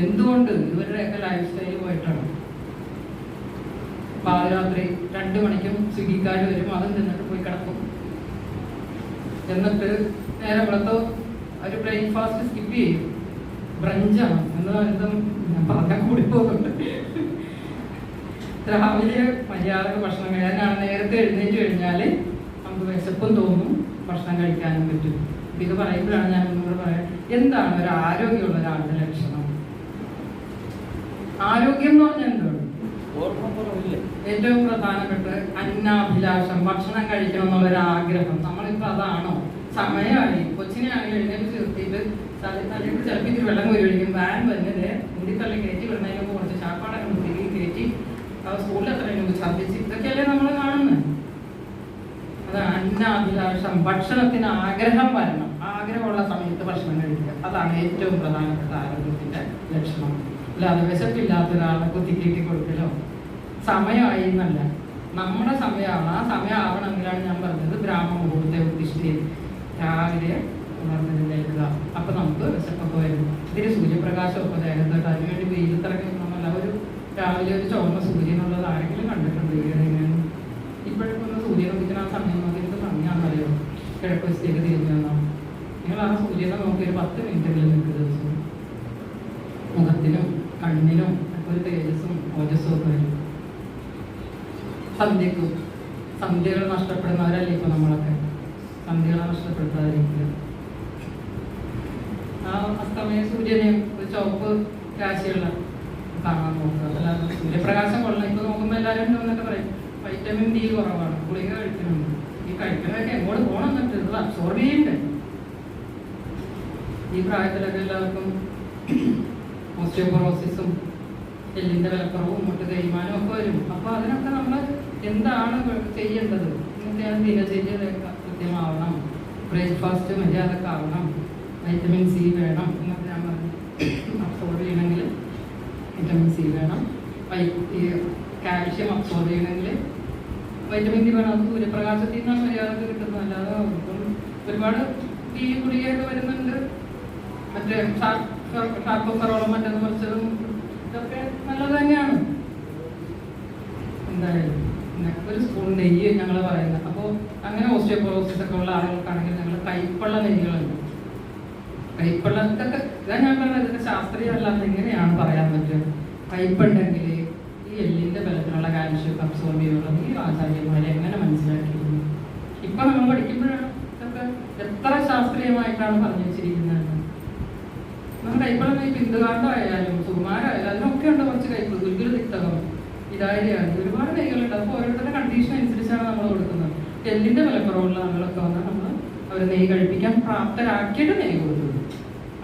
എന്തുകൊണ്ട്? ഇവരുടെയൊക്കെ ലൈഫ് സ്റ്റൈൽ പോയിട്ടാണ്. പാതിരാത്രി 2 മണിക്കും സ്വിഗ്ഗിക്കാർ വരും, അതും തിന്നിട്ട് പോയി കിടക്കും. എന്നിട്ട് നേരെ പുറത്ത് ഒരു ബ്രേക്ക്ഫാസ്റ്റ് സ്കിപ്പ് ചെയ്യും, ബ്രഞ്ചാണ് എന്ന് ഞാൻ പറഞ്ഞാൽ കൂടി പോകുന്നുണ്ട്. രാവിലെ മര്യാദക്ക് ഭക്ഷണം കഴിക്കാനാണ്. നേരത്തെ എഴുന്നേറ്റ് കഴിഞ്ഞാൽ നമുക്ക് വിശപ്പും തോന്നും, ഭക്ഷണം കഴിക്കാനും പറ്റും. ഇത് പറയുമ്പോഴാണ് ഞാൻ ഒന്നുകൂടെ പറയാം, എന്താണ് ഒരു ആരോഗ്യമുള്ള ഒരാളുടെ ലക്ഷണം? ആരോഗ്യം എന്ന് പറഞ്ഞാൽ എന്താണ്? ഏറ്റവും പ്രധാനപ്പെട്ട അന്നാഭിലാഷം, ഭക്ഷണം കഴിക്കണം എന്നുള്ളൊരു ആഗ്രഹം. നമ്മളിപ്പോ അതാണോ? സമയമായി കൊച്ചിനെ ആണെങ്കിൽ എഴുന്നേറ്റ് ചേർത്തിട്ട് തലയിൽ ചിലപ്പോൾ ഇത്തിരി വെള്ളം കോരി ഒഴിക്കും, വാൻ വന്നത് ഉണ്ടിത്തള്ളി കയറ്റി വിടുന്നതിന് മുമ്പ് കുറച്ച് ചാപ്പാടൊക്കെ തിരികെ കയറ്റി സ്കൂളിൽ എത്രയും മുമ്പ് ഛർദ്ദിച്ച്, ഇതൊക്കെയല്ലേ നമ്മൾ കാണുന്നത്. അത് അന്നാഭിലാഷം, ഭക്ഷണത്തിന് ആഗ്രഹം വരണം. ആഗ്രഹമുള്ള സമയത്ത് ഭക്ഷണം കഴിക്കുക, അതാണ് ഏറ്റവും പ്രധാനപ്പെട്ട ആരോഗ്യത്തിന്റെ ലക്ഷണം. അല്ലാതെ വിശപ്പില്ലാത്ത ഒരാളെ കുത്തിക്കേറ്റി കൊടുക്കലോ സമയമായി എന്നല്ല, നമ്മുടെ സമയമാണ്. ആ സമയം ആവണമെങ്കിലാണ് ഞാൻ പറഞ്ഞത് ബ്രാഹ്മമുഹൂർത്തെ ഉദ്ദിഷ്ടി, രാവിലെ ഉണർന്നിരുന്നേൽക്കുക. അപ്പൊ നമുക്ക് വിശപ്പൊക്കെ വരും. ഇത്തിരി സൂര്യപ്രകാശമൊക്കെ ദേഹത്തോട്ട്, അതിനുവേണ്ടി വെയിലത്തിറങ്ങി നമ്മളല്ല. ഒരു രാവിലെ ഒരു ചുവന്ന സൂര്യനുള്ളത് ആരെങ്കിലും കണ്ടിട്ടുണ്ട്? ഈയിടെങ്ങാനും ഇപ്പോഴൊക്കെ സൂര്യൻ ഉദിക്കുന്ന ആ സമയം നോക്കി എന്ത് ഭംഗിയാണെന്നറിയോ? കിഴക്ക് വശത്തേക്ക് തിരിഞ്ഞു വന്നാൽ നിങ്ങൾ ആ സൂര്യനെ നോക്കി ഒരു 10 മിനിറ്റെങ്കിലും നിൽക്കുക. ദിവസം മുഖത്തിനും കണ്ണിനും ഒക്കെ ഒരു തേജസ്സും ഓജസ്സും ഒക്കെ വരും. സന്ധ്യകൾ നഷ്ടപ്പെടുന്നവരല്ലേ ഇപ്പൊ നമ്മളൊക്കെ? സന്ധ്യകളെ നഷ്ടപ്പെടുത്താതിരിക്കുക. ആ അസ്തമയ സൂര്യനെ ഒരു ചുവപ്പ് രാശിയുള്ള കാണാൻ നോക്കുക. അല്ലാതെ സൂര്യപ്രകാശം കൊള്ളണം. ഇപ്പൊ നോക്കുമ്പോൾ എല്ലാവരും എന്നൊക്കെ പറയും വൈറ്റമിൻ ഡി കുറവാണ്, ഗുളിക കഴിക്കുന്നുണ്ട്. ഈ കഴിക്കുന്നതൊക്കെ എങ്ങോട്ട് പോകണം എന്നിട്ട് ഇത് അബ്സോർബ് ചെയ്യണ്ടേ? ഈ പ്രായത്തിലൊക്കെ എല്ലാവർക്കും ഓസ്റ്റിയോപൊറോസിസും എല്ലിന്റെ വിലക്കുറവും മുട്ട് തേയ്മാനും ഒക്കെ വരും. അപ്പൊ അതിനൊക്കെ നമ്മൾ എന്താണ് ചെയ്യേണ്ടത്? ഇന്നത്തെ ദിനചര്യ കൃത്യമാവണം, ബ്രേക്ക്ഫാസ്റ്റ് മര്യാദക്കാവണം, വൈറ്റമിൻ സി വേണം എന്നൊക്കെ ഞാൻ പറഞ്ഞു. അബ്സോർബ് ചെയ്യണമെങ്കിൽ വൈറ്റമിൻ സി വേണം, കാൽഷ്യം അബ്സോർബ് ചെയ്യണമെങ്കിൽ വൈറ്റമിൻ ഡി വേണം. അത് സൂര്യപ്രകാശത്തിൽ നിന്നാണ് മര്യാദക്ക് കിട്ടുന്നത്. അല്ലാതെ ഒരുപാട് ഈ ഗുളികയൊക്കെ വരുന്നുണ്ട്, മറ്റേ ഷാർപ്പറോളം മറ്റൊന്ന് കുറച്ചതും ഇതൊക്കെ നല്ലത് തന്നെയാണ്. എന്തായാലും ഒരു സ്പൂൺ നെയ്യ് ഞങ്ങൾ പറയുന്നത്. അപ്പോൾ അങ്ങനെ ഓസ്റ്റിയോപൊറോസിസ് ഒക്കെ ഉള്ള ആളുകൾക്കാണെങ്കിൽ ഞങ്ങൾ കൈപ്പുള്ള നെയ്യുകളുണ്ട്. കൈപ്പുള്ള ഇതൊക്കെ ഇതാ ഞാൻ പറഞ്ഞത്, ഇതൊക്കെ ശാസ്ത്രീയമല്ലാത്ത എങ്ങനെയാണ് പറയാൻ പറ്റുക? കൈപ്പുണ്ടെങ്കിൽ ഈ എല്ലിന്റെ ബലത്തിലുള്ള കാൽഷ്യം അബ്സോർബ് ചെയ്യുള്ളത് ഈ ആചാര്യന്മാരെ എങ്ങനെ മനസ്സിലാക്കിയിരുന്നു? ഇപ്പൊ നമ്മൾ പഠിക്കുമ്പോഴാണ് ഇതൊക്കെ എത്ര ശാസ്ത്രീയമായിട്ടാണ് പറഞ്ഞു വെച്ചിരിക്കുന്നത്. നമ്മൾ കൈപ്പുള്ള നെയ്യ് ബിന്ദുകാന്തമായാലും സുകുമാരായാലും അതിനൊക്കെ ഉണ്ട് കുറച്ച് കൈപ്പ്. ഗുൽഗുൽ തിക്തകം, ഇതായിരിയാണ് ഒരുപാട് നെയ്കളുണ്ട്. അപ്പോൾ ഓരോരുത്തരുടെ കണ്ടീഷൻ അനുസരിച്ചാണ് നമ്മൾ കൊടുക്കുന്നത്. എല്ലിന്റെ വിലക്കുറവുള്ള ആളുകളൊക്കെ വന്നാൽ നമ്മൾ അവർ നെയ്യ് കഴിപ്പിക്കാൻ പ്രാപ്തരാക്കിയിട്ട് നെയ്യ് കൊടുക്കുന്നു.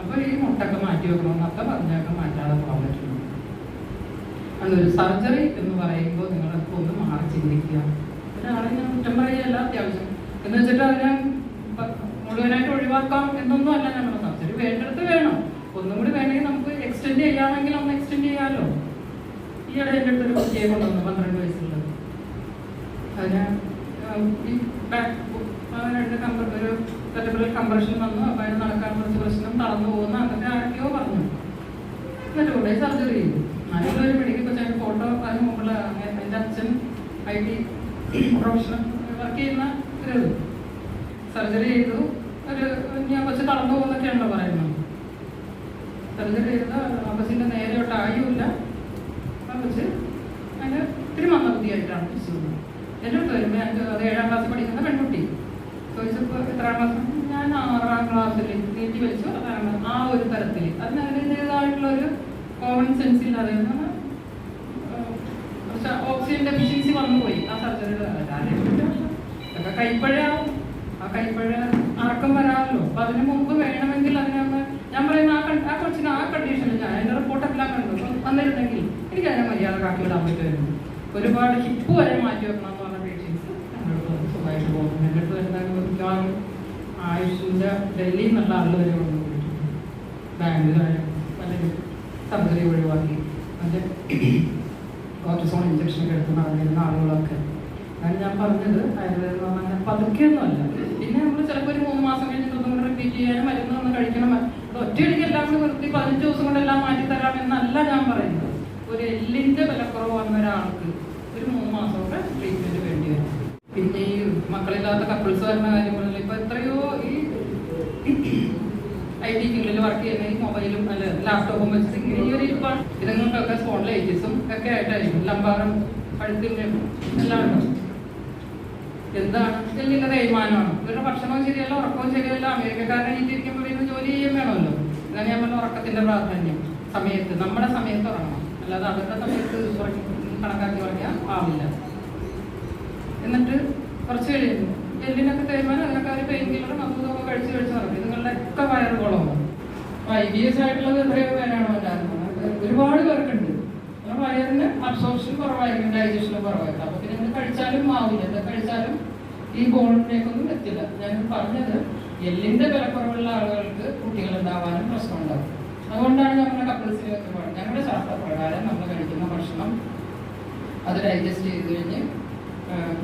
അപ്പോൾ ഈ മുട്ടൊക്കെ മാറ്റി വെക്കണമെന്നൊക്കെ പറഞ്ഞൊക്കെ മാറ്റാതെ പോകാൻ പറ്റുന്നു. അതൊരു സർജറി എന്ന് പറയുമ്പോൾ നിങ്ങളൊക്കെ ഒന്ന് മാറി ചിന്തിക്കുക. ഒരാളെ ഞാൻ കുറ്റം പറയുകയല്ല, അത്യാവശ്യം എന്ന് വെച്ചിട്ട് അതിനെ മുഴുവനായിട്ട് ഒഴിവാക്കാം എന്നൊന്നും അല്ല. നമ്മൾ സർജറി വേണ്ടടുത്ത് വേണം. ഒന്നും കൂടി വേണമെങ്കിൽ നമുക്ക് എക്സ്റ്റെൻഡ് ചെയ്യാമെങ്കിൽ ഒന്ന് എക്സ്റ്റെൻഡ് ചെയ്യാമല്ലോ. ഈയിടെ എൻ്റെ അടുത്തൊരു കുട്ടിയെ കൊണ്ടുവന്നു, 12 വയസ്സുള്ളത്. അതിന് ഈ ഒരു വെർട്ടിബ്രൽ കംപ്രഷൻ വന്നു. അപ്പം അതിന് നടക്കാൻ കുറച്ച് പ്രശ്നം, തളർന്നു പോകുന്നു, അതൊക്കെ ആരൊക്കെയോ പറഞ്ഞു. എന്നിട്ട് കൊണ്ടുപോയി സർജറി ചെയ്തു. അതിനുള്ള ഒരു മെഡിക്കൽ കൊച്ചു ഫോട്ടോ അതിന് മുമ്പുള്ള എൻ്റെ അച്ഛൻ IT പ്രൊഫഷണൽ വർക്ക് ചെയ്യുന്ന ഒരു സർജറി ചെയ്തു. ഞാൻ കുറച്ച് തളർന്നു പോകുന്നൊക്കെയാണല്ലോ പറയുന്നത്. സർജറി ചെയ്ത് ബസ്സിൻ്റെ നേരെയോട്ട് ആയുമില്ല. വെച്ച് അതിന് ഒത്തിരി മന്ദബുദ്ധിയായിട്ടാണ് തിരിച്ചു വന്നത്. എൻ്റെ അടുത്ത് വരുമ്പോൾ അത് 7ാം ക്ലാസ്സിൽ പഠിക്കുന്ന പെൺകുട്ടി ചോദിച്ചപ്പോൾ എത്രാം ക്ലാസ്? ഞാൻ 6ാം ക്ലാസ്സിൽ നീട്ടി വലിച്ചു. അതാണ് ആ ഒരു തരത്തിൽ അതിനതിൻ്റെതായിട്ടുള്ളൊരു കോമൺ സെൻസ് ഇല്ലാതെ ഓക്സിജൻ ഡെഫിഷ്യൻസി വന്നുപോയി ആ സർജറിയുടെ ഒക്കെ കൈപ്പഴയാവും. ആ കൈപ്പഴ അറക്കം വരാമല്ലോ. അപ്പം അതിന് മുമ്പ് വേണമെങ്കിൽ അതിനൊന്ന് ഞാൻ പറയുന്ന ആ കൊച്ചിന് ആ കണ്ടീഷനിൽ ഞാൻ അതിൻ്റെ റിപ്പോർട്ടെല്ലാം കണ്ടു വന്നിരുന്നെങ്കിൽ എനിക്ക് അതിനെ മര്യാദ കാക്കി വിടാൻ പറ്റുമായിരുന്നു. ഒരുപാട് ഹിപ്പ് വരെ മാറ്റി വെക്കണം എന്ന് പറഞ്ഞ പേഷ്യൻസ് ഞങ്ങൾക്ക് സുഖമായിട്ട് പോകുന്നു. എൻ്റെ അടുത്ത് വരുന്ന മിക്കവാറും ആയുഷിൻ്റെ ഡൽഹിയിൽ നിന്നുള്ള ആളുകൾ വരെ വന്നു പോയിട്ടുണ്ട്. ബാംഗ്ലൂരായാലും പലരും സർജറി ഒഴിവാക്കി അതിൻ്റെ കോർട്ടിസോൺ ഇഞ്ചക്ഷനൊക്കെ എടുത്ത് നടന്നിരുന്ന ആളുകളൊക്കെ. അത് ഞാൻ പറഞ്ഞത് ആയുർവേദം എന്ന് പറഞ്ഞാൽ പതുക്കെയൊന്നുമല്ല. പിന്നെ നമ്മൾ ചിലപ്പോൾ ഒരു 3 മാസം കഴിഞ്ഞിട്ട് ഒന്നും കൂടെ റിപ്പീറ്റ് ചെയ്യാനും മരുന്ന് ഒന്ന് കഴിക്കണം. അത് ഒറ്റയടിക്ക് എല്ലാം കൂടി നിർത്തി 15 ദിവസം കൊണ്ടെല്ലാം മാറ്റിത്തരാം എന്നല്ല ഞാൻ പറയുന്നത്. ഒരു എല്ലിൻ്റെ ബലക്കുറവ് വന്ന ഒരാൾക്ക് ഒരു 3 മാസമൊക്കെ ട്രീറ്റ്മെൻറ്റ് വേണ്ടി വരും. പിന്നെ ഈ മക്കളില്ലാത്ത കപ്പിൾസ് വരുന്ന കാര്യങ്ങളിൽ ഇപ്പോൾ എത്രയോ ഈ IT ഫീൽഡിൽ വർക്ക് ചെയ്യുന്ന ഈ മൊബൈലും അല്ല ലാപ്ടോപ്പും വെച്ചിട്ട് ഈ ഒരു ഇപ്പം ഇതുങ്ങൾക്കൊക്കെ സ്പോണ്ടിലൈറ്റിസും ഒക്കെ ആയിട്ടായിരിക്കും. ലംബാറും കഴുത്തിൻ്റെ എല്ലാം ഉണ്ട്. എന്താണ് എല്ലിൻ്റെ തേയ്മാനമാണ്. ഇവരുടെ ഭക്ഷണവും ശരിയല്ല, ഉറക്കവും ശരിയല്ല. അമേരിക്കക്കാരനെ ജീവിക്കുമ്പോൾ പറയുന്ന ജോലി ചെയ്യാൻ വേണമല്ലോ. ഇതാണ് ഞാൻ പറഞ്ഞ ഉറക്കത്തിൻ്റെ പ്രാധാന്യം. സമയത്ത് നമ്മുടെ സമയത്ത് ഉറങ്ങണം, അല്ലാതെ അവരുടെ സമയത്ത് കണക്കാക്കി ഉറങ്ങിയാൽ ആവില്ല. എന്നിട്ട് കുറച്ച് കഴിയുന്നു എല്ലിനൊക്കെ തേയ്മാനം അതിനൊക്കെ ഒരു പെയിൻ കില്ലറും അതും കഴിച്ച് നടക്കും. ഇതുങ്ങളുടെ ഒക്കെ വയറുകളാണ്. IBS ആയിട്ടുള്ളത് എത്രയോ പേരാണോ ഉണ്ടായിരുന്നത്? ഒരുപാട് പേർക്കുണ്ട്. വയറിന് അബ്സോർപ്ഷൻ കുറവായിരിക്കും, ഡൈജഷനും കുറവായിരിക്കും. അപ്പോൾ പിന്നെ ഇത് കഴിച്ചാലും ആവില്ല. ഇത് കഴിച്ചാലും ഈ ബോണിലേക്കൊന്നും എത്തില്ല. ഞാൻ പറഞ്ഞത് എല്ലിൻ്റെ ബലക്കുറവുള്ള ആളുകൾക്ക് കുട്ടികളുണ്ടാവാനും പ്രശ്നമുണ്ടാകും. അതുകൊണ്ടാണ് നമ്മുടെ കപ്പിൾസിൽ ഞങ്ങളുടെ ശാസ്ത്രപ്രകാരം നമ്മൾ കഴിക്കുന്ന ഭക്ഷണം അത് ഡൈജസ്റ്റ് ചെയ്ത് കഴിഞ്ഞ്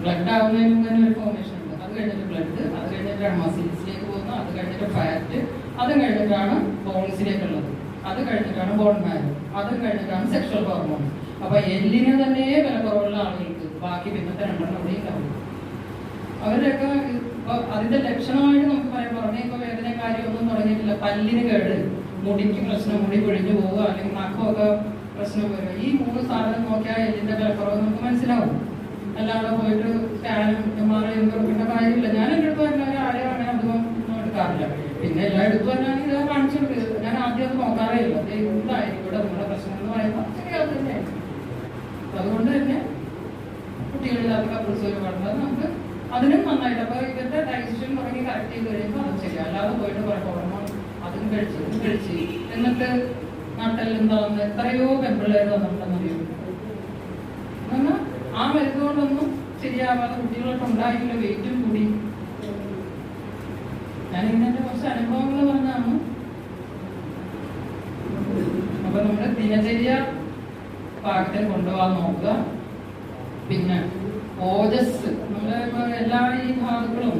ബ്ലഡ് ആവുന്നതിന് മുമ്പ് തന്നെ ഒരു ഫോർമേഷൻ ഉണ്ട്. അത് കഴിഞ്ഞിട്ട് ബ്ലഡ്, അത് കഴിഞ്ഞിട്ടാണ് മസിൽസിലേക്ക് പോകുന്നത്, അത് കഴിഞ്ഞിട്ട് ഫാറ്റ്, അത് കഴിഞ്ഞിട്ടാണ് ബോൺസിലേക്കുള്ളത്, അത് കഴിഞ്ഞിട്ടാണ് ബോൺ മാരോ, അത് കഴിഞ്ഞിട്ടാണ് സെക്ഷൽ ഹോർമോൺ. അപ്പൊ എല്ലിന് തന്നെ വിലക്കുറവുള്ള ആളുകൾക്ക് ബാക്കി പിന്നത്തെ 2 കൂടി ഉണ്ടാവും. അവരുടെയൊക്കെ അതിന്റെ ലക്ഷണമായിട്ട് നമുക്ക് പറയാൻ പറഞ്ഞാൽ ഇപ്പൊ വേദന കാര്യമൊന്നും തുടങ്ങിയിട്ടില്ല. പല്ലിന് കേട്, മുടിക്ക് പ്രശ്നം, മുടി പൊഴിഞ്ഞു പോവുക, അല്ലെങ്കിൽ നഖമൊക്കെ പ്രശ്നം വരിക. ഈ 3 സാധനം നോക്കിയാൽ എല്ലിന്റെ വിലക്കുറവ് നമുക്ക് മനസ്സിലാവും. അല്ലാതെ പോയിട്ട് സ്കാനും MRI പിന്നെ കാര്യമില്ല. ഞാൻ എൻ്റെ അടുത്ത് തന്നെ ആരെയും അങ്ങനെ അതൊന്നും എടുക്കാറില്ല. പിന്നെ എല്ലായിടത്തും തന്നെയാണ് ഇത് കാണിച്ചെടുക്കുക. ഞാൻ ആദ്യം അത് നോക്കാറേ ഇല്ല. എന്തായിരിക്കും ഇവിടെ നമ്മുടെ പ്രശ്നം എന്ന് പറയുമ്പോൾ ശരിയാവും തന്നെ. അതുകൊണ്ട് തന്നെ കുട്ടികളില്ലാത്ത കപ്പിൾസ് വരുന്നത് നമുക്ക് അതിനും നന്നായിട്ട്. അപ്പോൾ ഇവരുടെ ഡൈജഷൻ തുടങ്ങി കറക്റ്റ് ചെയ്ത് കഴിയുമ്പോൾ അത് ശരിയാവും. അല്ലാതെ പോയിട്ട് കുറെ ഹോർമോൺ അതും കഴിച്ച് എന്നിട്ട് നട്ടെല്ലുണ്ടാവുന്ന എത്രയോ പെൺപിള്ളേർ വന്നിട്ടുണ്ടെന്നറിയും. എന്നാൽ ആ മരുന്ന് കൊണ്ടൊന്നും ശരിയാവാതെ കുട്ടികളൊക്കെ ഉണ്ടായില്ല, വെയിറ്റും കൂടി. ഞാനിങ്ങനെ എൻ്റെ കുറച്ച് അനുഭവങ്ങൾ പറഞ്ഞാണ്. അപ്പൊ നമ്മുടെ ദിനചര്യ പാകത്തിൽ കൊണ്ടുപോകാൻ നോക്കുക. പിന്നെ ഓജസ്, നമ്മുടെ ഇപ്പൊ എല്ലാ ഈ ധാതുക്കളും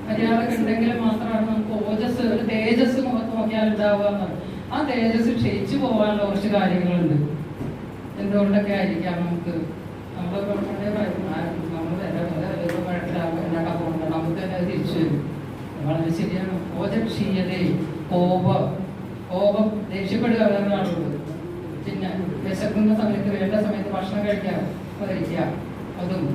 മര്യാദ ഉണ്ടെങ്കിൽ മാത്രമാണ് നമുക്ക് ഓജസ്, ഒരു തേജസ് മുഖത്ത് നോക്കിയാൽ ഉണ്ടാവുക എന്നത്. ആ തേജസ് ക്ഷയിച്ചു പോകാനുള്ള കുറച്ച് കാര്യങ്ങളുണ്ട്. എന്തുകൊണ്ടൊക്കെ ആയിരിക്കാം നമുക്ക് നമ്മൾ ഉണ്ടാക്കാൻ പോകുന്നത് നമുക്ക് തന്നെ തിരിച്ചു വരും. വളരെ ശരിയാണ്. ഓജക്ഷീയതേ, കോപം, ദേഷ്യപ്പെടുക വേറെ ആളുണ്ട്. പിന്നെ വിശക്കുന്ന സമയത്ത് വേണ്ട സമയത്ത് ഭക്ഷണം കഴിക്കുക, അതും.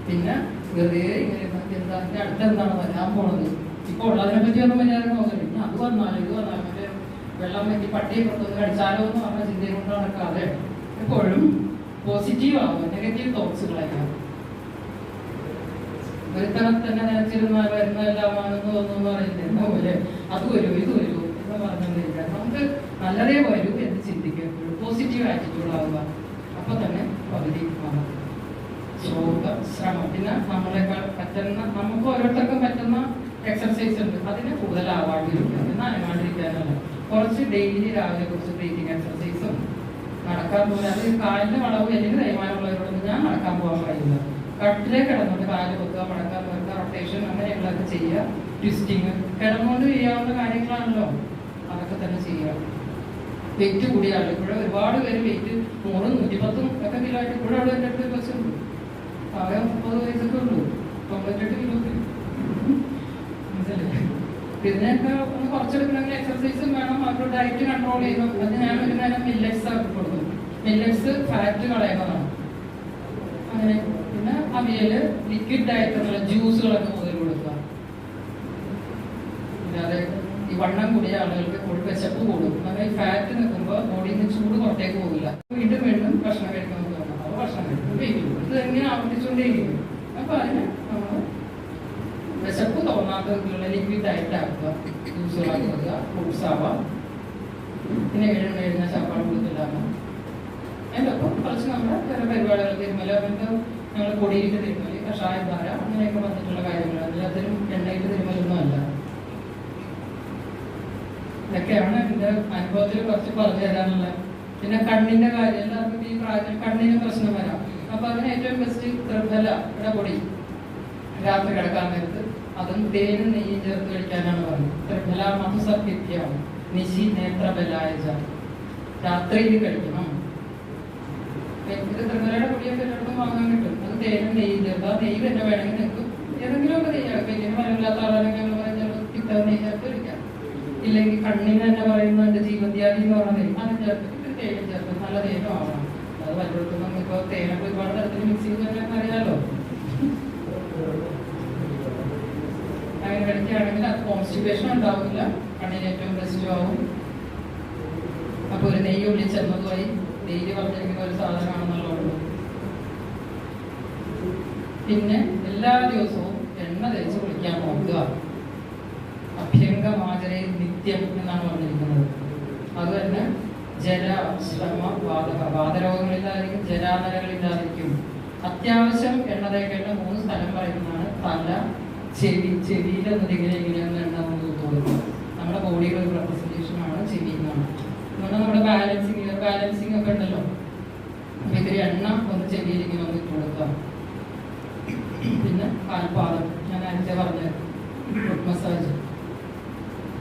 പിന്നെ വെറുതെ ഇങ്ങനെ എന്താ അടുത്തെന്താണ് വരാൻ പോണത്, ഇപ്പോൾ ഉള്ളതിനെ പറ്റി ഒന്നും മര്യാദ നോക്കില്ല. പിന്നെ അത് വന്നാലും ഇത് വന്നാലും മറ്റേ വെള്ളം വെറ്റി പട്ടിയെ പുറത്തൊന്ന് കഴിച്ചാലോ എന്ന് പറഞ്ഞ ചിന്തയും കൊണ്ട് നടക്കാതെ എപ്പോഴും പോസിറ്റീവ് ആവുക, നെഗറ്റീവ് തോട്ട്സുകളായിരിക്കും. ഒരുത്തനെ തന്നെ നനച്ചിരുന്നാൽ വരുന്നതെല്ലാമാണെന്ന് തോന്നുന്നു പറയുന്നത് പോലെ അത് വരൂ ഇത് വരൂ എന്ന് പറഞ്ഞുകൊണ്ടിരിക്കുക. നമുക്ക് നല്ലതേ വരൂ എന്ന് ചിന്തിക്കുക, പോസിറ്റീവ് ആറ്റിറ്റ്യൂഡ് ആവുക. അപ്പൊ തന്നെ പകുതി മാറും. ശ്രമം. പിന്നെ നമ്മളെക്കാൾ പറ്റുന്ന, നമുക്ക് ഓരോരുത്തർക്കും പറ്റുന്ന എക്സർസൈസ് ഉണ്ട്, അതിന് കൂടുതലാവാണ്ടിരിക്കുക, എന്നാൽ അനങ്ങാണ്ടിരിക്കാനല്ല. കുറച്ച് ഡെയിലി രാവിലെ കുറച്ച് ബ്രീതിങ് എക്സർസൈസും നടക്കാൻ പോകാൻ. അത് കാലിന് വളവ് അല്ലെങ്കിൽ തേയ്മാനമുള്ളവരോടൊന്നും ഞാൻ നടക്കാൻ പോകാൻ കഴിയില്ല. കട്ടിലേ കിടന്നുകൊണ്ട് കാല് പൊത്തുക, മടക്കാൻ വെക്കുക, റൊട്ടേഷൻ അങ്ങനെയുള്ളതൊക്കെ ചെയ്യുക. ട്വിസ്റ്റിങ് കിടന്നുകൊണ്ട് ചെയ്യാവുന്ന കാര്യങ്ങളാണല്ലോ, അതൊക്കെ തന്നെ ചെയ്യുക. വെയിറ്റ് കൂടിയ ആളുകൾ ഇവിടെ ഒരുപാട് പേര് വെയിറ്റ് 100, 110 ഒക്കെ കിലോ ആയിട്ട് ഇവിടെ അവിടെ എൻ്റെ അടുത്ത് ബസ്സുണ്ട്. ആകെ 30 വയസ്സൊക്കെ ഉള്ളൂ, 98 കിലോ. മനസ്സിലല്ലേ? ഇതിനൊക്കെ ഒന്ന് കുറച്ചെടുക്കണമെങ്കിൽ എക്സർസൈസും വേണം, അവരുടെ ഡയറ്റ് കൺട്രോൾ ചെയ്യണം. അത് ഞാൻ ഒരു നേരം മില്ലറ്റ്സ് ആക്കി കൊടുക്കും. മില്ലറ്റ്സ് ഫാറ്റ് കളയുന്നതാണ്. അങ്ങനെ പിന്നെ അവിയല്, ലിക്വിഡ് ഡയറ്റ് എന്നുള്ള ജ്യൂസുകളൊക്കെ മുതൽ കൊടുക്കുക. അല്ലാതെ ഈ വണ്ണം കൂടിയ ആളുകൾക്ക് വിശപ്പ് കൂടും. അങ്ങനെ ഈ ഫാറ്റ് നിൽക്കുമ്പോൾ ബോഡിയിൽ നിന്ന് ചൂട് പുറത്തേക്ക് പോകില്ല. വീണ്ടും വീണ്ടും ഭക്ഷണം കഴിക്കുന്നത് തോന്നും. അപ്പോൾ ഭക്ഷണം കഴിക്കും. ഇത് എങ്ങനെ ആവർത്തിച്ചുകൊണ്ടേയിരിക്കും. അപ്പൊ അതിന് നമ്മൾ വിശപ്പ് തോന്നാത്തതിലുള്ള ലിക്വിഡ് ഡയറ്റ് ആക്കുക, ജ്യൂസുകളാക്കി കൊടുക്കുക, ഫ്രൂട്ട്സ് ആവാം, പിന്നെ എഴുന്ന ചാപ്പാട് കൊടുത്തില്ലാമോ. അതിൻ്റെ ഒപ്പം കുറച്ച് നമ്മുടെ വേറെ പരിപാടികൾ തിരുമല, അങ്ങനത്തെ ഞങ്ങൾ പൊടിയിട്ട് തിരുമല്, കഷായം ധാര, അങ്ങനെയൊക്കെ വന്നിട്ടുള്ള കാര്യങ്ങൾ. എല്ലാത്തിനും എണ്ണയിട്ട് തിരുമലൊന്നും അല്ല. ഇതൊക്കെയാണ് എൻ്റെ അനുഭവത്തിൽ കുറച്ച് പറഞ്ഞു തരാനുള്ള. പിന്നെ കണ്ണിന്റെ കാര്യം, എല്ലാവർക്കും ഈ പ്രായത്തിൽ കണ്ണിന് പ്രശ്നം വരാം. അപ്പൊ അതിന് ഏറ്റവും ബെസ്റ്റ് ത്രിഫല പൊടി രാത്രി കിടക്കാൻ നേരത്ത് അതും തേനും നെയ്യും ചേർത്ത് കഴിക്കാനാണ് പറഞ്ഞത്. ത്രിഫല മധുസർപ്പിത്യാണ് നിശി നേത്രബലായജ, രാത്രിയിൽ കഴിക്കണം. ഇത് ത്രിഫലയുടെ പൊടിയൊക്കെ എല്ലായിടത്തും വാങ്ങാൻ കിട്ടും. അത് തേനും നെയ്യും ചേർത്ത്, ആ നെയ്യ് തന്നെ വേണമെങ്കിൽ നിങ്ങൾക്ക് ഏതെങ്കിലും ഒക്കെ നെയ്യാം. വലിയ മരമില്ലാത്ത ആളാണെങ്കിൽ ഞങ്ങൾ പറയുന്നത് ചിക്കൻ നെയ്യ് ചേർത്ത് കഴിക്കാം. ഇല്ലെങ്കിൽ കണ്ണിന് തന്നെ പറയുന്നുണ്ട് ജീവന്ത്യാദി എന്ന് പറഞ്ഞത്, അത് ചേർത്തിട്ട് തേനും ചേർത്ത് നല്ല തേനും ആവണം. അത് വല്ലയിടത്തും നമുക്കിപ്പോൾ തേനൊക്കെ ഒരുപാട് തരത്തിൽ മിക്സ് ചെയ്ത് അറിയാലോ. അങ്ങനെ കഴിക്കുകയാണെങ്കിൽ അത് കോൺസ്റ്റിപ്പേഷൻ ഉണ്ടാവില്ല, കണ്ണിന് ഏറ്റവും ബെസ്റ്റും ആവും. അപ്പൊ ഒരു നെയ്യ് ഒളിച്ചെന്നതുമായി നെയ്യ് പറഞ്ഞിരിക്കുന്ന ഒരു സാധനമാണെന്നുള്ളൂ. പിന്നെ എല്ലാ ദിവസവും എണ്ണ തേച്ച് കുളിക്കാൻ നോക്കുക. അഭ്യംഗമാചരേ നിത്യം എന്നാണ് പറഞ്ഞിരിക്കുന്നത്. അത് തന്നെ ജല, ശ്രമ, വാതരോഗങ്ങളില്ലാതിരിക്കും, ജരാനരകളില്ലാതിരിക്കും. അത്യാവശ്യം എണ്ണ തേക്കേണ്ട 3 സ്ഥലം പറയുന്നതാണ് തല, ചെവി. ചെവിയിലൊന്നും ഇങ്ങനെയൊന്നും എണ്ണ നമുക്ക് കൊടുക്കും. നമ്മുടെ ബോഡിയുടെ ഒരു റെപ്രസെന്റേഷൻ ആണ് ചെവി എന്നാണ്. അതുകൊണ്ട് നമ്മുടെ ബാലൻസിങ് ഒക്കെ ഉണ്ടല്ലോ. അപ്പൊ ഇതിൽ എണ്ണ ഒന്ന് ചെവിയിൽ ഇങ്ങനെ ഒന്ന് കൊടുക്കുക. പിന്നെ കാൽപാദം, ഞാൻ നേരത്തെ പറഞ്ഞ ഫുഡ് മസാജ്,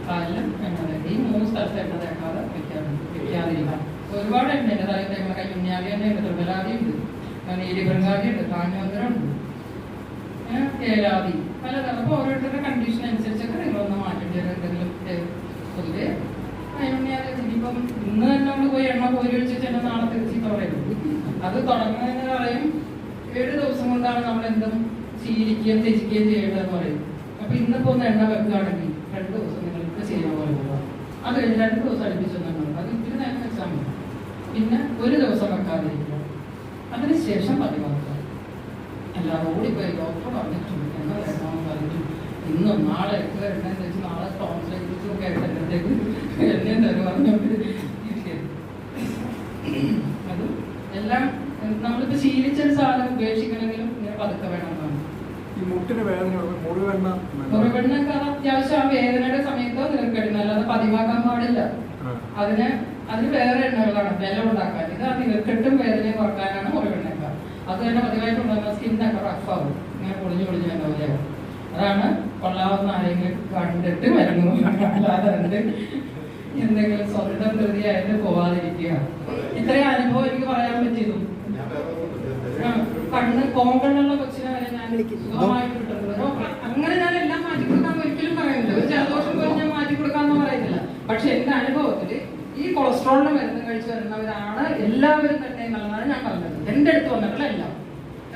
കാലില് എണ്ണ തേക്കുക. ഈ 3 സ്ഥലത്ത് എണ്ണ തേക്കാതെ വെക്കാതിരിക്കാം. ഒരുപാട് എണ്ണ ഉണ്ട്. തലയിൽ തേക്കുന്ന കയ്യുണ്ണിയാതി എണ്ണയുണ്ട്, ത്രിപലാതി ഉണ്ട്, നീലിഭൃംഗാതി ഉണ്ട്, കാഞ്ഞോന്തരം ഉണ്ട്, ഏലാതി, പലതരം. അപ്പോൾ ഓരോരുത്തരുടെ കണ്ടീഷൻ അനുസരിച്ചൊക്കെ നിങ്ങളൊന്ന് മാറ്റേണ്ടി വരും. എന്തെങ്കിലും പൊതുവെ കയ്യുണ്ണിയാതി ഇനിയിപ്പം ഇന്ന് തന്നെ നമ്മൾ പോയി എണ്ണ കോരി ഒഴിച്ചിട്ട് എന്നെ നാളെ തിരിച്ച് തുടരും. അത് തുടങ്ങുന്നതെന്ന് പറയും 7 ദിവസം കൊണ്ടാണ് നമ്മൾ എന്തും ശീലിക്കുകയും ത്യജിക്കുകയും ചെയ്യേണ്ടതെന്ന് പറയും. അപ്പൊ ഇന്നിപ്പോ ഒന്ന് എണ്ണ വെക്കുകയാണെങ്കിൽ 2 ദിവസം നിങ്ങൾക്ക് ചെയ്യാൻ പോലെ പോകാം. അത് കഴിഞ്ഞ് 2 ദിവസം അടുപ്പിച്ചൊന്നും അത് ഇത്തിരി നേരം വെച്ചാൽ മതി. പിന്നെ 1 ദിവസം വെക്കാതിരിക്കുക. അതിനുശേഷം പതിവാക്കുക. അല്ലാതെ ഓടിപ്പോയി ഡോക്ടർ പറഞ്ഞിട്ടുണ്ട് എണ്ണ വേണമെന്ന് പറഞ്ഞിട്ട് ഇന്നും നാളെ എണ്ണ വെച്ച് നാളെ ടോൺസിലൈറ്റിസും ഒക്കെ ആയിട്ട് എണ്ണത്തേക്ക് എണ്ണയും തരും പറഞ്ഞോണ്ട് അതും എല്ലാം നമ്മളിപ്പോ ശീലിച്ചൊരു സാധനം ഉപേക്ഷിക്കണമെങ്കിലും ഇങ്ങനെ പതുക്കെ വേണമെന്നാണ്. ഈ മുട്ടിന് വേദന, മുറിവെണ്ണ മുറിവെണ്ണൊക്കെ അത് അത്യാവശ്യം ആ വേദനയുടെ സമയത്തോ നീർക്കെടുന്ന, അല്ലാതെ പതിവാക്കാൻ പാടില്ല. അതിന് വേറെ എണ്ണകളാണ് ബലം ഉണ്ടാക്കാൻ. ഇത് ആ നീർക്കെട്ടും വേദനയും കുറക്കാനാണ് മുറിവെണ്ണക്ക. അത് തന്നെ പതിവായിട്ട് ഉണ്ടാകുന്ന സ്കിന്നൊക്കെ റഫാവും, ഇങ്ങനെ പൊളിഞ്ഞു എന്ന പോലെയാവും. അതാണ് കൊള്ളാവുന്ന ആരെങ്കിലും കണ്ടിട്ട് മരുന്ന്, അല്ലാതെ എന്തെങ്കിലും സ്വന്തം ധൃതിയായിട്ട് പോവാതിരിക്കുക. ഇത്രയും അനുഭവം എനിക്ക് പറയാൻ പറ്റിയതും. കണ്ണ് കോങ്കണ്ണുള്ള കൊച്ചിനെ വരെ ഞാൻ സുഖമായിട്ട് കിട്ടുന്നത്. അങ്ങനെ ഞാൻ എല്ലാം മാറ്റി കൊടുക്കാൻ ഒരിക്കലും പറയുന്നില്ല. ഒരു ജലദോഷം പോലും ഞാൻ മാറ്റി കൊടുക്കാന്ന് പറയുന്നില്ല. പക്ഷെ എന്റെ അനുഭവത്തില് ഈ കൊളസ്ട്രോളിന് മരുന്ന് കഴിച്ച് വരുന്നവരാണ് എല്ലാവരും തന്നെ എന്നുള്ളതാണ് ഞാൻ പറഞ്ഞത്. എന്റെ അടുത്ത് വന്നിട്ടുള്ള എല്ലാം.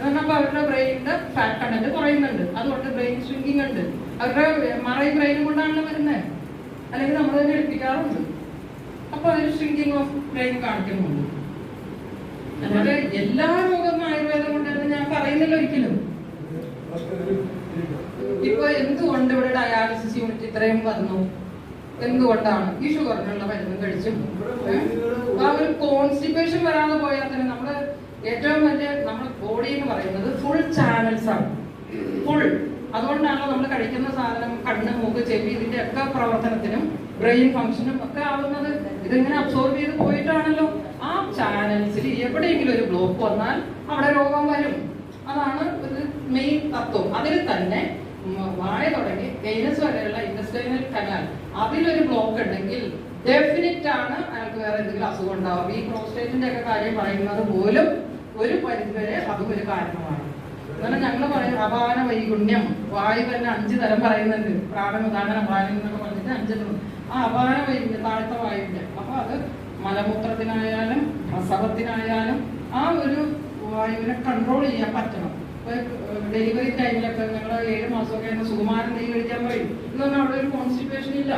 എന്നപ്പോ അവരുടെ ബ്രെയിനിന്റെ ഫാറ്റ് കണ്ടന്റ് കുറയുന്നുണ്ട്, അതുകൊണ്ട് ബ്രെയിൻ ഷ്രിങ്കിങ് ഉണ്ട്. അവരുടെ മറൈ ബ്രെയിൻ കൊണ്ടാണല്ലോ വരുന്നത്, അല്ലെങ്കിൽ നമ്മൾ തന്നെ എടുപ്പിക്കാറുണ്ട്. അപ്പൊ അതിന് ഷ്രിങ്കിങ് ഓഫ് ബ്രെയിൻ കാണിക്കുന്നുണ്ട്. അല്ലാതെ എല്ലാ രോഗവും ആയുർവേദം കൊണ്ടാണെന്ന് ഞാൻ പറയുന്നില്ല ഒരിക്കലും. ഇപ്പൊ എന്തുകൊണ്ട് ഇവിടെ ഡയാലിസിസ് യൂണിറ്റ് ഇത്രയും വന്നു? എന്തുകൊണ്ടാണ്? ഈ ഷുഗറിനുള്ള മരുന്ന് കഴിച്ചും ആ ഒരു കോൺസ്റ്റിപ്പേഷൻ വരാതെ പോയാൽ തന്നെ നമ്മുടെ ഏറ്റവും വലിയ നമ്മുടെ ബോഡി എന്ന് പറയുന്നത് ഫുൾ ചാനൽസ് ആണ്, ഫുൾ. അതുകൊണ്ടാണല്ലോ നമ്മൾ കഴിക്കുന്ന സാധനം, കണ്ണ്, മൂക്ക്, ചെവി, ഇതിന്റെ ഒക്കെ പ്രവർത്തനത്തിനും ബ്രെയിൻ ഫംഗ്ഷനും ഒക്കെ ആവുന്നത് ഇതിങ്ങനെ അബ്സോർബ് ചെയ്ത് പോയിട്ടാണല്ലോ. ആ ചാനൽസിൽ എവിടെയെങ്കിലും ഒരു ബ്ലോക്ക് വന്നാൽ അവിടെ രോഗം വരും. അതാണ് ഒരു മെയിൻ തത്വം. അതിൽ തന്നെ വായ തുടങ്ങി ഗൈനസ് വരെയുള്ള ഇൻഡസ്ട്രിയൽ കനാൽ, അതിലൊരു ബ്ലോക്ക് ഉണ്ടെങ്കിൽ ഡെഫിനിറ്റ് ആണ് അയാൾക്ക് വേറെ എന്തെങ്കിലും അസുഖം ഉണ്ടാവും. ഈ പ്രോസ്റ്റേറ്റിന്റെ ഒക്കെ കാര്യം പറയുന്നത് പോലും ഒരു പരിധിവരെ അതും ഒരു കാരണമാണ്. കാരണം ഞങ്ങൾ പറയും അപാന വൈഗുണ്യം, വായു തന്നെ 5 തരം പറയുന്നുണ്ട്. പ്രാണനുദാന അപാനം എന്നൊക്കെ പറഞ്ഞിട്ട് 5 ആ അപാന വൈഗുണ്യം താഴത്തെ വായുവിന്റെ. അപ്പൊ അത് മലമൂത്രത്തിനായാലും പ്രസവത്തിനായാലും ആ ഒരു വായുവിനെ കൺട്രോൾ ചെയ്യാൻ പറ്റണം. ഡെലിവറി ടൈമിലൊക്കെ ഞങ്ങൾ 7 മാസമൊക്കെ സുകുമാരൻ നെയ്യ് കഴിക്കാൻ പറയും. എന്ന് പറഞ്ഞാൽ അവിടെ ഒരു കോൺസ്റ്റിപ്പേഷൻ ഇല്ല.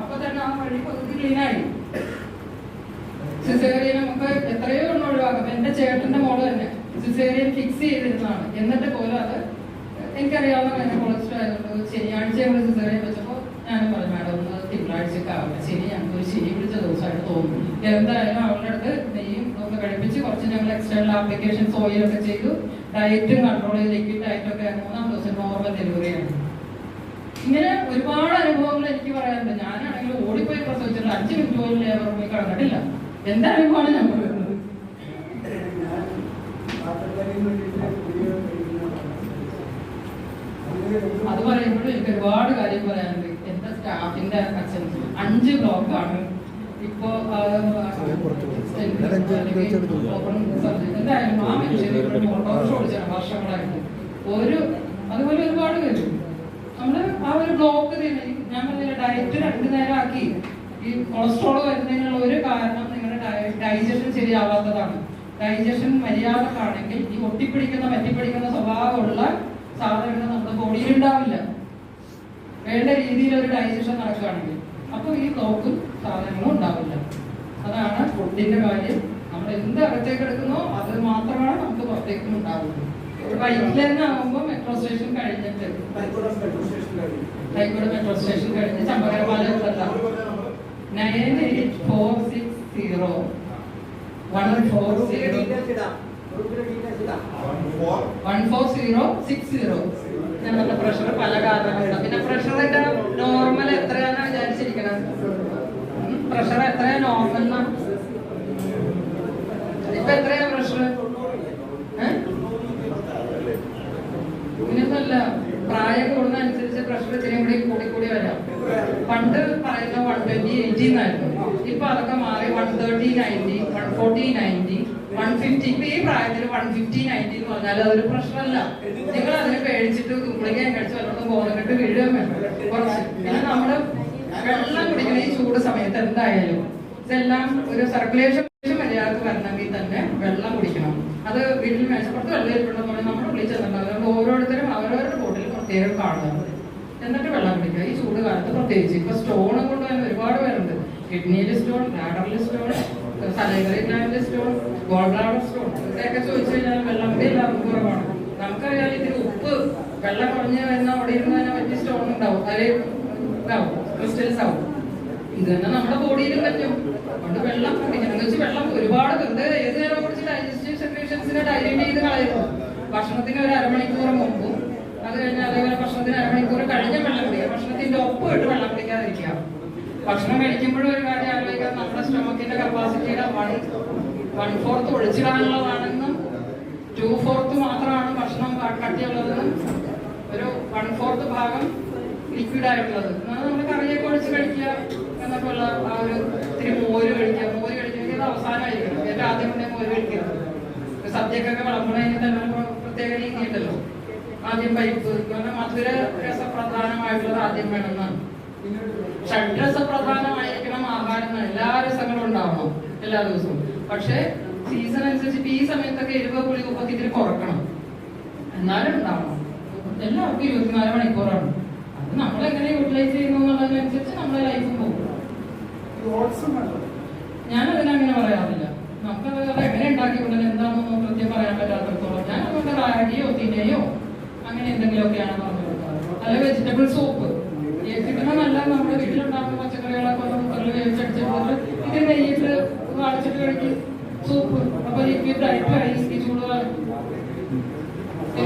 അപ്പൊ തന്നെ ആ വഴി പകുതി ക്ലീനായി. സിസേറിയൻ നമുക്ക് എത്രയോ എണ്ണം ഒഴിവാക്കാം. എന്റെ ചേട്ടന്റെ മോള് തന്നെ സിസേറിയൻ ഫിക്സ് ചെയ്തിരുന്നതാണ്. എന്നിട്ട് പോലും അത് എനിക്കറിയാവുന്ന എന്നെ കൊളസ്ട്രോൾ ആയതുകൊണ്ട് ശനിയാഴ്ച നമ്മൾ സിസേറിയൻ വെച്ചപ്പോൾ ഞാനും പറഞ്ഞു മാഡം ഒന്ന് തിങ്കളാഴ്ചയൊക്കെ ആവട്ടെ, ശനി ഞങ്ങൾക്ക് ഒരു ശനി പിടിച്ച ദിവസമായിട്ട് തോന്നും. എന്തായാലും അവളുടെ അടുത്ത് നെയ്യും ഒക്കെ കഴിപ്പിച്ച് കുറച്ച് ഞങ്ങൾ എക്സ്റ്റേണൽ ആപ്ലിക്കേഷൻസ് ഓയിലൊക്കെ ചെയ്തു. ഡയറ്റും കൺട്രോൾ ചെയ്ത് ലിക്വിഡ് ഡയറ്റൊക്കെ 3-ാം ദിവസം നോർമൽ ഡെലിവറിയാണ്. ഇങ്ങനെ ഒരുപാട് അനുഭവങ്ങൾ എനിക്ക് പറയാനുണ്ട്. ഞാനാണെങ്കിൽ ഓടിപ്പോയി പ്രസവിച്ചിട്ട് 5 മിനിറ്റ് പോലും ലേബർ പോയി കടന്നിട്ടില്ല. എന്റെ അനുഭവമാണ് ഞാൻ പറയുന്നത്. അത് പറയുമ്പോഴും എനിക്ക് ഒരുപാട് കാര്യം പറയാനുണ്ട്. എന്റെ സ്റ്റാഫിന്റെ അച്ഛൻ 5 ബ്ലോക്കാണ് ഇപ്പോ. എന്തായാലും ആ മനുഷ്യനെ ഓട്ടോറിക്ഷ ഓടിച്ചാണ് വർഷങ്ങളായിട്ട്. അതുപോലെ ഒരുപാട് പേര് നമ്മള് ആ ഒരു ബ്ലോക്ക് തന്നെ. ഞാൻ പറഞ്ഞ ഡയറ്റ് 2 നേരം ആക്കി. ഈ കൊളസ്ട്രോൾ വരുന്നതിനുള്ള ഒരു കാരണം നിങ്ങളുടെ ഡൈജഷൻ ശരിയാവാത്തതാണ്. ഡൈജഷൻ മര്യാദക്കാണെങ്കിൽ ഈ പറ്റിപ്പിടിക്കുന്ന സ്വഭാവമുള്ള സാധനങ്ങൾ നമ്മുടെ ബോഡിയിൽ ഉണ്ടാവില്ല. വേണ്ട രീതിയിൽ ഒരു ഡൈജഷൻ നടക്കുകയാണെങ്കിൽ അപ്പൊ ഈ ബ്ലോക്കും സാധനങ്ങളും ഉണ്ടാവില്ല. അതാണ് ഫുഡിന്റെ കാര്യം. നമ്മൾ എന്ത് അകത്തേക്ക് എടുക്കുന്നോ അത് മാത്രമാണ് നമുക്ക് പുറത്തേക്കും ഉണ്ടാവുന്നത്. വൈകിട്ട് തന്നെ ആകുമ്പോൾ മെട്രോ സ്റ്റേഷൻ കഴിഞ്ഞിട്ട് തൈക്കോട് മെട്രോ സ്റ്റേഷൻ കഴിഞ്ഞ് ചമ്പകരപാല 98460140 14060. ഞങ്ങളുടെ പ്രഷർ പല കാരണങ്ങളുണ്ട്. പിന്നെ പ്രഷറിന്റെ നോർമൽ എത്രയാണെന്ന് വിചാരിച്ചിരിക്കണം. പ്രഷർ എത്രയാ നോർമൽ? ഇപ്പൊ എത്രയാ പ്രഷർ? ഇങ്ങനെയൊന്നുമല്ല, പ്രായം കൂടുന്നതനുസരിച്ച് പ്രഷർ ഇത്തിരി കൂടി വരാം. പണ്ട് പറയുന്ന 120/80 എന്നായിരുന്നു. ഇപ്പൊ അതൊക്കെ മാറി 130/90, 140/90, 150. ഇപ്പൊ ഈ പ്രായത്തിൽ 150/90 എന്ന് പറഞ്ഞാൽ അതൊരു പ്രശ്നമല്ല. നിങ്ങൾ അതിനെ പേടിച്ചിട്ട് ഗുളികയും കഴിച്ച് വല്ലതും ബോധക്കെട്ട് വീഴുകയും വേണം കുറച്ച്. പിന്നെ നമ്മള് വെള്ളം കുടിക്കുന്ന ഈ ചൂട് സമയത്ത് എന്തായാലും ഇതെല്ലാം ഒരു സർക്കുലേഷൻ മര്യാദക്ക് വരണമെങ്കിൽ തന്നെ വെള്ളം കുടിക്കണം. അത് വീട്ടിൽ മേശപ്പുറത്ത് വെള്ളം ഇരിപ്പുണ്ടെന്ന് പറഞ്ഞാൽ നമ്മൾ വിളിച്ചെന്നുണ്ട്. അതുകൊണ്ട് ഓരോരുത്തരും അവരവരുടെ ബോട്ടിൽ പ്രത്യേകം കാണുക, എന്നിട്ട് വെള്ളം കുടിക്കുക. ഈ ചൂട് കാലത്ത് പ്രത്യേകിച്ച് ഇപ്പൊ സ്റ്റോണും കൊണ്ട് തന്നെ ഒരുപാട് പേരുണ്ട്. കിഡ്നിയിൽ സ്റ്റോൺ, ബ്ലാഡറിൽ സ്റ്റോൺ, സലൈവറി ഗ്ലാൻഡിൽ സ്റ്റോൺ, ഗോൾ ബ്ലാഡർ സ്റ്റോൺ. ഇതൊക്കെ ചോദിച്ചു കഴിഞ്ഞാൽ വെള്ളം കൂടി എല്ലാവർക്കും കുറവാണ്. നമുക്കറിയാം ഇതിൽ ഉപ്പ് വെള്ളം കുറഞ്ഞ് വരുന്ന അവിടെ ഇരുന്നതിനെ പറ്റി സ്റ്റോൺ ഉണ്ടാവും, അതിൽ ഇതാവും, ക്രിസ്റ്റൽസ് ആവും. ഇത് തന്നെ നമ്മുടെ ബോഡിയിലും പറ്റും. അതുകൊണ്ട് വെള്ളം കുടിക്കണം. എന്ന് വെച്ചാൽ വെള്ളം ഒരുപാട് വെറുതെ ഏത് നേരം കുറിച്ച് ഡൈജസ്റ്റീവ് സെക്രീഷൻസിനെ ഡൈല്യൂട്ട് ചെയ്ത് കളയുന്നു. ഭക്ഷണത്തിന് ഒരു അരമണിക്കൂർ മുമ്പും അത് കഴിഞ്ഞാൽ അതേപോലെ ഭക്ഷണത്തിന് അരമണിക്കൂർ കഴിഞ്ഞ വെള്ളം കുടിക്കുക. ഭക്ഷണത്തിന്റെ ഒപ്പം ഇട്ട് വെള്ളം കുടിക്കാതിരിക്കുക. ഭക്ഷണം കഴിക്കുമ്പോഴും ഒരു കാര്യം ആലോചിക്കാം, നമ്മുടെ സ്റ്റൊമക്കിന്റെ കപ്പാസിറ്റിയുടെ 1/4 ഒഴിച്ചിടാനുള്ളതാണെന്നും 2/4 മാത്രമാണ് ഭക്ഷണം കട്ടിയുള്ളതെന്നും ഒരു 1/4 ഭാഗം ലിക്വിഡ് ആയിട്ടുള്ളത്. നമ്മൾ കറിയൊക്കെ ഒഴിച്ച് കഴിക്കുക എന്നൊക്കെയുള്ള ആ ഒരു ഇത്തിരി മോര് കഴിക്കുക. മോര് കഴിക്കുന്നത് അവസാനമായിരിക്കണം. ഏറ്റവും ആദ്യം തന്നെ മോര് കഴിക്കുന്നത്. സദ്യക്കൊക്കെ വിളമ്പണതിന് തന്നെ പ്രത്യേക രീതിയുണ്ടല്ലോ. ആദ്യം പരിപ്പ്, മധുര രസപ്രധാനമായിട്ടുള്ളത് ആദ്യം വേണമെന്നാണ്. ഷഡ്രസപ്രധാനമായിരിക്കണം ആഹാരം. എല്ലാ രസങ്ങളും ഉണ്ടാവണം എല്ലാ ദിവസവും. പക്ഷെ സീസൺ അനുസരിച്ച് ഈ സമയത്തൊക്കെ 20 പുളി ഉപ്പൊക്കെ ഇതിൽ കുറക്കണം, എന്നാലും ഉണ്ടാവണം. എല്ലാവർക്കും 24 മണിക്കൂറാണ്. അത് നമ്മളെങ്ങനെ യൂട്ടിലൈസ് ചെയ്യുന്നു എന്നുള്ളതിനനുസരിച്ച് നമ്മുടെ ലൈഫും പോകും. ഞാനതിനങ്ങനെ പറയാറില്ല. നമുക്കത് എങ്ങനെ ഉണ്ടാക്കിക്കൊണ്ടത് എന്താണെന്നൊന്നും കൃത്യം പറയാൻ പറ്റാത്തടത്തോളം ഞാൻ അതുകൊണ്ട് റാഗിയോ തിനയോ അങ്ങനെ എന്തെങ്കിലുമൊക്കെയാണ് പറഞ്ഞു കൊടുക്കാറ്. അല്ല വെജിറ്റബിൾ സൂപ്പ് കിട്ടുന്ന നല്ല നമ്മുടെ വീട്ടിലുണ്ടാകുന്ന പച്ചക്കറികളൊക്കെ കുക്കറിൽ വേവിച്ചടിച്ചിട്ട് ഇത് നെയ്യിട്ട് വാടിച്ചിട്ട് കഴിക്കും സൂപ്പ്. അപ്പൊ ലിക്വിഡ് ഡയറ്റായി ഈ ചൂടുകാലം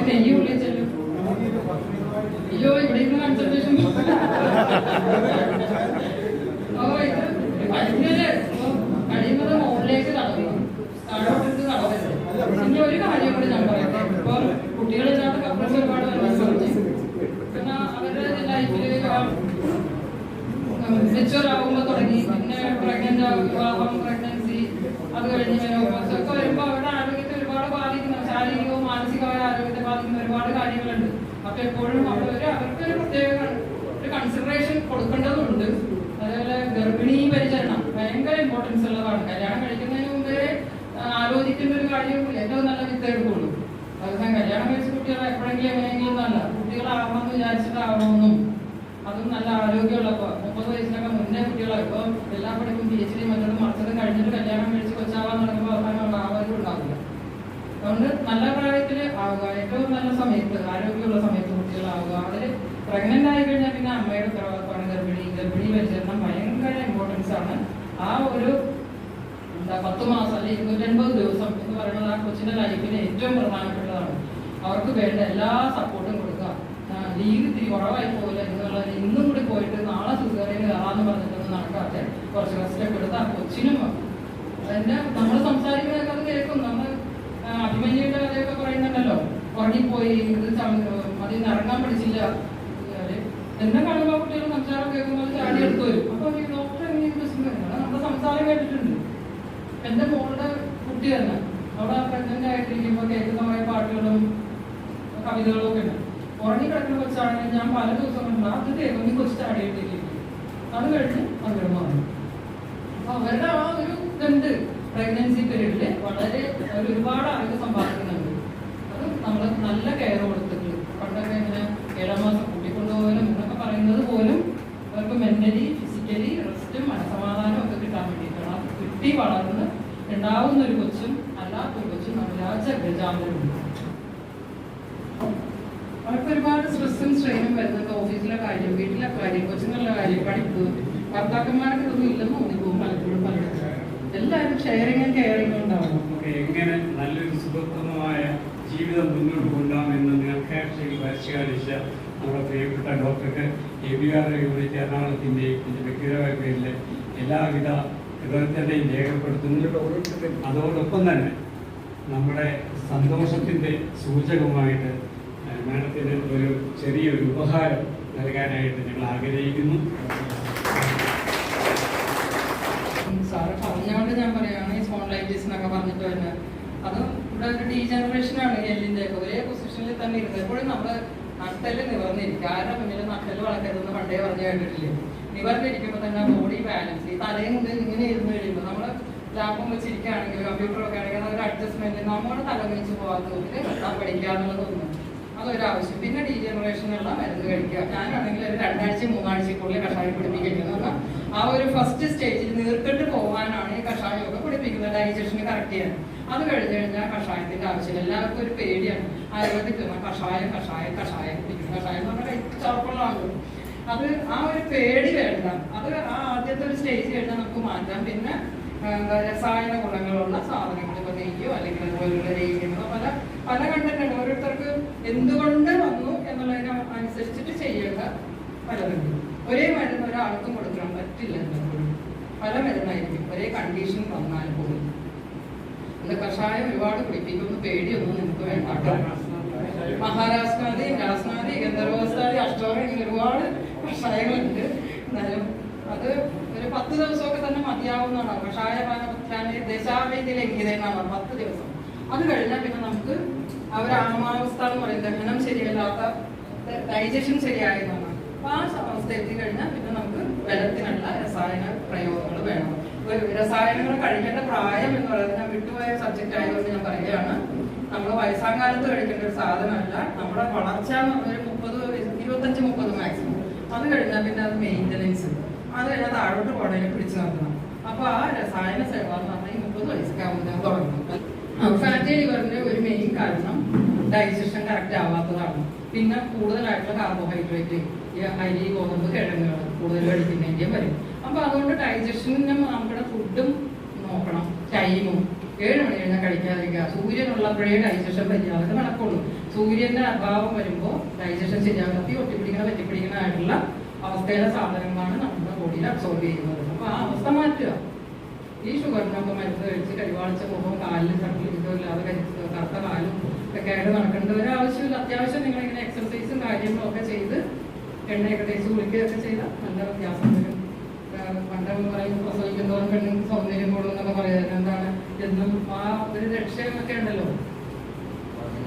നെയ്യ് ഉള്ളിൽ ചെല്ലും. അയ്യോ ഇവിടെ ഇരുന്ന് കൺസൾട്ടേഷൻ കഴിയുന്നത് മുകളിലേക്ക് തടവുക, താഴോട്ടിട്ട് തടവരുത്. പിന്നെ ഒരു കാര്യം കൂടി ഞാൻ പറയട്ടെ. ഇപ്പൊ കുട്ടികളില്ലാത്ത കപ്പിൾസ് ഒരുപാട് പിന്നെ അവരുടെ ലൈഫിൽ മെച്ചുവർ ആകുമ്പോൾ തുടങ്ങി, പിന്നെ പ്രഗ്നൻസി, അത് കഴിഞ്ഞ് മെനോപോസ് ഒക്കെ വരുമ്പോൾ അവരുടെ ആരോഗ്യത്തെ ഒരുപാട് ബാധിക്കുന്ന, ശാരീരികവും മാനസികമായ ആരോഗ്യത്തെ ബാധിക്കുന്ന ഒരുപാട് കാര്യങ്ങളുണ്ട്. അപ്പൊ എപ്പോഴും അവർക്കൊരു പ്രത്യേക ഒരു കൺസിഡറേഷൻ കൊടുക്കേണ്ടതുണ്ട്. അതേപോലെ ഗർഭിണി പരിചരണം ഭയങ്കര ഇമ്പോർട്ടൻസ് ഉള്ളതാണ്. കല്യാണം കഴിക്കുന്നതിന് മുമ്പേ ആലോചിക്കേണ്ട ഒരു കാര്യവും ഏറ്റവും നല്ല വിത്തെടുക്കുള്ളൂ. അതുകൊണ്ട് കല്യാണം കഴിച്ച കുട്ടികളെ എപ്പോഴെങ്കിലും എങ്ങനെയെങ്കിലും നല്ല കുട്ടികളാവണമെന്ന് വിചാരിച്ചിട്ടാവണമെന്നും, അതും നല്ല ആരോഗ്യമുള്ളപ്പോൾ 30 വയസ്സിനൊക്കെ മുന്നേ കുട്ടികളെ ഇപ്പോൾ എല്ലാ പഠിപ്പും PhD മറ്റൊന്നും മറിച്ചതും കഴിഞ്ഞിട്ട് കല്യാണം കഴിച്ച് കൊച്ചാവാൻ നടക്കുമ്പോൾ അവസാനം ആവാനും ഉണ്ടാവില്ല. അതുകൊണ്ട് നല്ല പ്രായത്തിൽ ആവുക, ഏറ്റവും നല്ല സമയത്ത്, ആരോഗ്യമുള്ള സമയത്ത് കുട്ടികളാവുക. അതിൽ പ്രഗ്നന്റ് ആയി കഴിഞ്ഞാൽ പിന്നെ അമ്മയുടെ ഉത്തരവാദിത്തമാണ്. ഗർഭിണി പരിചരണം ഭയങ്കര ഇമ്പോർട്ടൻസ് ആണ്. ആ ഒരു 10 മാസം അല്ലെങ്കിൽ 280 ദിവസം എന്ന് പറയുന്നത് ആ കൊച്ചിന്റെ ലൈഫിന് ഏറ്റവും പ്രധാനപ്പെട്ടതാണ്. അവർക്ക് വേണ്ട എല്ലാ സപ്പോർട്ടും കൊടുക്കുക. ലീവ് ഇത്തിരി കുറവായി പോകില്ല എന്നുള്ളത് ഇന്നും കൂടി പോയിട്ട് നാളെ സിസേറിയൻ കയറാന്ന് പറഞ്ഞിട്ടൊന്നും നടക്കാതെ കുറച്ച് റെസ്റ്റൊക്കെ എടുത്ത് ആ കൊച്ചിനും അതിന്റെ നമ്മൾ സംസാരിക്കുന്നതൊക്കെ അത് കേൾക്കും. നമ്മൾ അഭിമന്യുടെ കഥയൊക്കെ പറയുന്നുണ്ടല്ലോ, ഉറങ്ങിപ്പോയി, ഇത് അതിൽ നിന്ന് ഇറങ്ങാൻ പഠിച്ചില്ല. എന്നെ കാണുമ്പോൾ കുട്ടികൾ സംസാരം കേൾക്കുമ്പോൾ ചാടി എടുത്തു വരും. അപ്പൊ ഡോക്ടർ എങ്ങനെ നമ്മുടെ സംസാരം കേട്ടിട്ടുണ്ട്. എന്റെ മോളുടെ കുട്ടി തന്നെ അവിടെ പ്രഗ്നന്റ് ആയിട്ടിരിക്കുമ്പോൾ കേൾക്കുന്ന കുറെ പാട്ടുകളും കവിതകളും ഒക്കെ ഉണ്ട്. ഉറങ്ങി കിടക്കുന്ന കൊച്ചാണെങ്കിൽ ഞാൻ പല ദിവസം കണ്ടു അത് കേൾക്കുമ്പോൾ കൊച്ചു ചാടിയിട്ടിരിക്കും. അത് കഴിഞ്ഞ് അങ്ങനെ മാറും. അപ്പൊ അവരുടെ ആ ഒരു ഇതുണ്ട് പ്രഗ്നൻസി പീരീഡില് വളരെ ഒരുപാട് അറിവ് സമ്പാദിക്കുന്നുണ്ട്. അത് നമ്മൾ നല്ല കെയർ കൊടുത്തിട്ട് പണ്ടൊക്കെ ഇങ്ങനെ 7 മാസം കൂട്ടിക്കൊണ്ടുപോകലും എന്നൊക്കെ പറയുന്നത് പോലും അവർക്ക് മെന്റലി ഫിസിക്കലി റെസ്റ്റും മനസമാധാനവും ഒക്കെ കിട്ടാൻ വേണ്ടിയിട്ടാണ്. അത് കിട്ടി വളർന്ന് ഉണ്ടാവുന്ന ഒരു കൊച്ചും അല്ലാത്തൊരു കൊച്ചും ഗജാന്തരമുണ്ട്. അവർക്ക് ഒരുപാട് സ്ട്രെസ്സും സ്ട്രെയിനും വരുന്നുണ്ട്. ഓഫീസിലെ കാര്യം, വീട്ടിലെ കാര്യം, കൊച്ചുങ്ങളുടെ കാര്യം, പഠിപ്പ്. ഭർത്താക്കന്മാർക്ക് ഇതൊന്നും ഇല്ലെന്ന് തോന്നിപ്പോകും പലപ്പോഴും. എല്ലാവരും ഷെയറിങ്ങും കെയറിങ്ങും ഉണ്ടാവണം. എങ്ങനെ നല്ലൊരു സുഖപ്രദമായ ജീവിതം മുന്നോട്ട് കൊണ്ടുപോകാമെന്ന് നിങ്ങൾക്ക് പരിശീലിച്ച നമ്മുടെ പ്രിയപ്പെട്ട ഡോക്ടർക്ക് ABR യൂണിറ്റ് എറണാകുളത്തിൻ്റെയും എൻ്റെ വ്യക്തിപരമായ പേരിൽ എല്ലാവിധ ഹൃദയത്തിൻ്റെയും രേഖപ്പെടുത്തുന്നു. അതോടൊപ്പം തന്നെ നമ്മുടെ സന്തോഷത്തിൻ്റെ സൂചകമായിട്ട് മാഡത്തിന് ഒരു ചെറിയൊരു ഉപഹാരം നൽകാനായിട്ട് ഞങ്ങൾ ആഗ്രഹിക്കുന്നു. സാറ് പറഞ്ഞുകൊണ്ട് ഞാൻ പറയുകയാണ്, ഈ സ്പോൺലൈറ്റിസ് എന്നൊക്കെ പറഞ്ഞിട്ട് വരുന്നത് അത് ഇവിടെ ഒരു ഡീജനറേഷനാണ്. എല്ലിൻ്റെ ഒരേ പൊസിഷനിൽ തന്നെ ഇരുന്നത്. എപ്പോഴും നമ്മൾ നട്ടല് നിവർന്നിരിക്കും. ആരുടെ മുന്നിൽ നട്ടല് വളർത്തരുതെന്ന് പണ്ടേ പറഞ്ഞു കേട്ടിട്ടില്ലേ? നിവർന്നിരിക്കുമ്പോൾ തന്നെ ബോഡി ബാലൻസ്, ഈ തലയും കൊണ്ട് ഇങ്ങനെ ഇരുന്ന് കഴിയുമ്പോൾ നമ്മൾ ലാപ്പും വെച്ചിരിക്കുകയാണെങ്കിൽ കമ്പ്യൂട്ടറൊക്കെ ആണെങ്കിൽ അതൊരു അഡ്ജസ്റ്റ്മെന്റ് നമ്മുടെ തല വെച്ച് പോകാത്തതിൽ എത്താൻ പഠിക്കുക എന്നുള്ളതൊന്നും അതൊരാവശ്യം. പിന്നെ ഡീജനറേഷനുള്ള മരുന്ന് കഴിക്കുക. ഞാനാണെങ്കിൽ ഒരു 2 ആഴ്ച 3 ആഴ്ചക്കുള്ളിൽ കഷായം പിടിപ്പിക്കുന്നത്. ആ ഒരു ഫസ്റ്റ് സ്റ്റേജിൽ നീർക്കെട്ട് പോകാനാണ് ഈ കഷായമൊക്കെ പിടിപ്പിക്കുന്നത്, ഡൈജഷന് കറക്റ്റ് ചെയ്യാൻ. അത് കഴിഞ്ഞ് കഴിഞ്ഞാൽ കഷായത്തിന്റെ ആവശ്യം. എല്ലാവർക്കും ഒരു പേടിയാണ് ആയുർവേദിക് കഷായം കഷായം കഷായം കുടിക്കുന്നത്. കഷായം എന്ന് പറഞ്ഞാൽ ചുവപ്പുള്ളതാണല്ലോ. അത് ആ ഒരു പേടി വേണ്ട. അത് ആ ആദ്യത്തെ ഒരു സ്റ്റേജ് കഴിഞ്ഞാൽ നമുക്ക് മാറ്റാം. പിന്നെ രസായന ഗുണങ്ങളുള്ള സാധനങ്ങൾ, ഇപ്പൊ നെയ്യോ അല്ലെങ്കിൽ അതുപോലുള്ള ലേഹ്യങ്ങളോ പല കണ്ടിട്ടുണ്ട്. ഓരോരുത്തർക്ക് എന്തുകൊണ്ട് വന്നു എന്നുള്ളതിന് അനുസരിച്ചിട്ട് ചെയ്യേണ്ട പലതുണ്ട്. ഒരേ മരുന്ന് ഒരാൾക്കും കൊടുക്കാൻ പറ്റില്ല. പല മരുന്നായിരിക്കും ഒരേ കണ്ടീഷൻ വന്നാൽ പോലും. അത് കഷായം ഒരുപാട് കുടിപ്പിക്കുന്നു, പേടിയൊന്നും നിങ്ങൾക്ക് വേണ്ട. മഹാരാഷ്ട്രാദി, രാസ്നാദി, ഗന്ധർവസ്ഥാദി, അഷ്ടോറ ഇങ്ങനെ ഒരുപാട് കഷായങ്ങളുണ്ട്. എന്നാലും അത് ഒരു 10 ദിവസമൊക്കെ തന്നെ മതിയാവുന്നതാണ്. കഷായ ദശാവൈദ്യ ലംഘിതയെന്നാണ് 10 ദിവസം. അത് കഴിഞ്ഞാൽ പിന്നെ നമുക്ക് ആമാവസ്ഥ എന്ന് പറയുന്നത് ദഹനം ശരിയല്ലാത്ത, ഡൈജഷൻ ശരിയായതാണ്. അപ്പൊ ആ അവസ്ഥ എത്തി കഴിഞ്ഞാൽ പിന്നെ നമുക്ക് ബലത്തിനുള്ള രസായന പ്രയോഗങ്ങൾ വേണം. രസായനങ്ങൾ കഴിക്കേണ്ട പ്രായം എന്ന് പറയുന്നത് ഞാൻ വിട്ടുപോയ സബ്ജക്റ്റ് ആയതുകൊണ്ട് ഞാൻ പറയുകയാണ്. നമ്മൾ വയസ്സാങ്കാലത്ത് കഴിക്കേണ്ട ഒരു സാധനമല്ല. നമ്മുടെ വളർച്ച എന്ന് പറഞ്ഞാൽ 25-30 മാക്സിമം. അത് കഴിഞ്ഞാൽ പിന്നെ അത് മെയിൻ്റനൻസ്, അത് കഴിഞ്ഞാൽ താഴോട്ട് പോകണേനെ പിടിച്ചു നിർത്തണം. അപ്പൊ ആ രസായന സേവ എന്ന് പറഞ്ഞാൽ 30 വയസ്സാകുമ്പോൾ തുടങ്ങും. ഫാറ്റി ലിവറിന്റെ ഒരു മെയിൻ കാരണം ഡൈജഷൻ കറക്റ്റ് ആവാത്തതാണ്. പിന്നെ കൂടുതലായിട്ടുള്ള കാർബോഹൈഡ്രേറ്റ്, അരി, ഗോതമ്പ്, കിഴങ്ങുകൾ കൂടുതൽ കഴിക്കുന്നതിൻ്റെയും വരും. അപ്പൊ അതുകൊണ്ട് ഡൈജഷനും നമ്മുടെ ഫുഡും നോക്കണം. ടൈമും 7 മണി കഴിഞ്ഞാൽ കഴിക്കാതിരിക്കുക. സൂര്യനുള്ളപ്പോഴേ ഡൈജഷൻ മര്യാദക്ക് നടക്കുള്ളൂ. സൂര്യന്റെ അഭാവം വരുമ്പോൾ ഡൈജഷൻ ശരിയാകത്തി പറ്റിപ്പിടിക്കണമായിട്ടുള്ള അവസ്ഥയിലെ സാധനങ്ങളാണ് നമ്മുടെ ബോഡിയിൽ അബ്സോർബ് ചെയ്യുന്നത്. അപ്പൊ ആ അവസ്ഥ മാറ്റുക. ഈ ഷുഗറിനൊക്കെ മരുന്ന് കഴിച്ച് കരിവാളിച്ച മുഖം, കാലിൽ തട്ടിലിരിക്കോ ഇല്ലാതെ കറുത്ത കാലും ഒക്കെ ആയിട്ട് നടക്കേണ്ട ഒരു ആവശ്യമില്ല. അത്യാവശ്യം നിങ്ങളിങ്ങനെ എക്സർസൈസും കാര്യങ്ങളും ഒക്കെ ചെയ്ത് എണ്ണയൊക്കെ തേച്ച് കുളിക്കുകയൊക്കെ ചെയ്താൽ നല്ല വ്യത്യാസം വരും. പണ്ടൊക്കെ പറയും പ്രസവിക്കുന്നവരും പെണ്ണുങ്ങൾക്ക് സൗന്ദര്യം കൂടുന്നൊക്കെ പറയുന്നത് എന്താണ് എന്നും ആ ഒരു രക്ഷയൊക്കെ ഉണ്ടല്ലോ,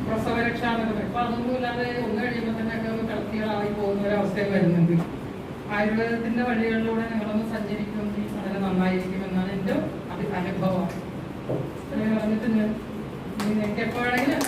പ്രസവരക്ഷ എന്നൊക്കെ പറയും. അപ്പൊ അതൊന്നും ഇല്ലാതെ ഒന്ന് കഴിയുമ്പോൾ തന്നെ ഒക്കെ ഒന്ന് കളത്തികളായി പോകുന്ന ഒരവസ്ഥയും വരുന്നുണ്ട്. ആയുർവേദത്തിന്റെ വഴികളിലൂടെ നിങ്ങളൊന്ന് സഞ്ചരിക്കുമെങ്കിൽ വളരെ നന്നായിരിക്കുമെന്നാണ് എൻ്റെ അനുഭവം. പറഞ്ഞിട്ട് നിങ്ങൾക്ക് എപ്പോഴെങ്കിലും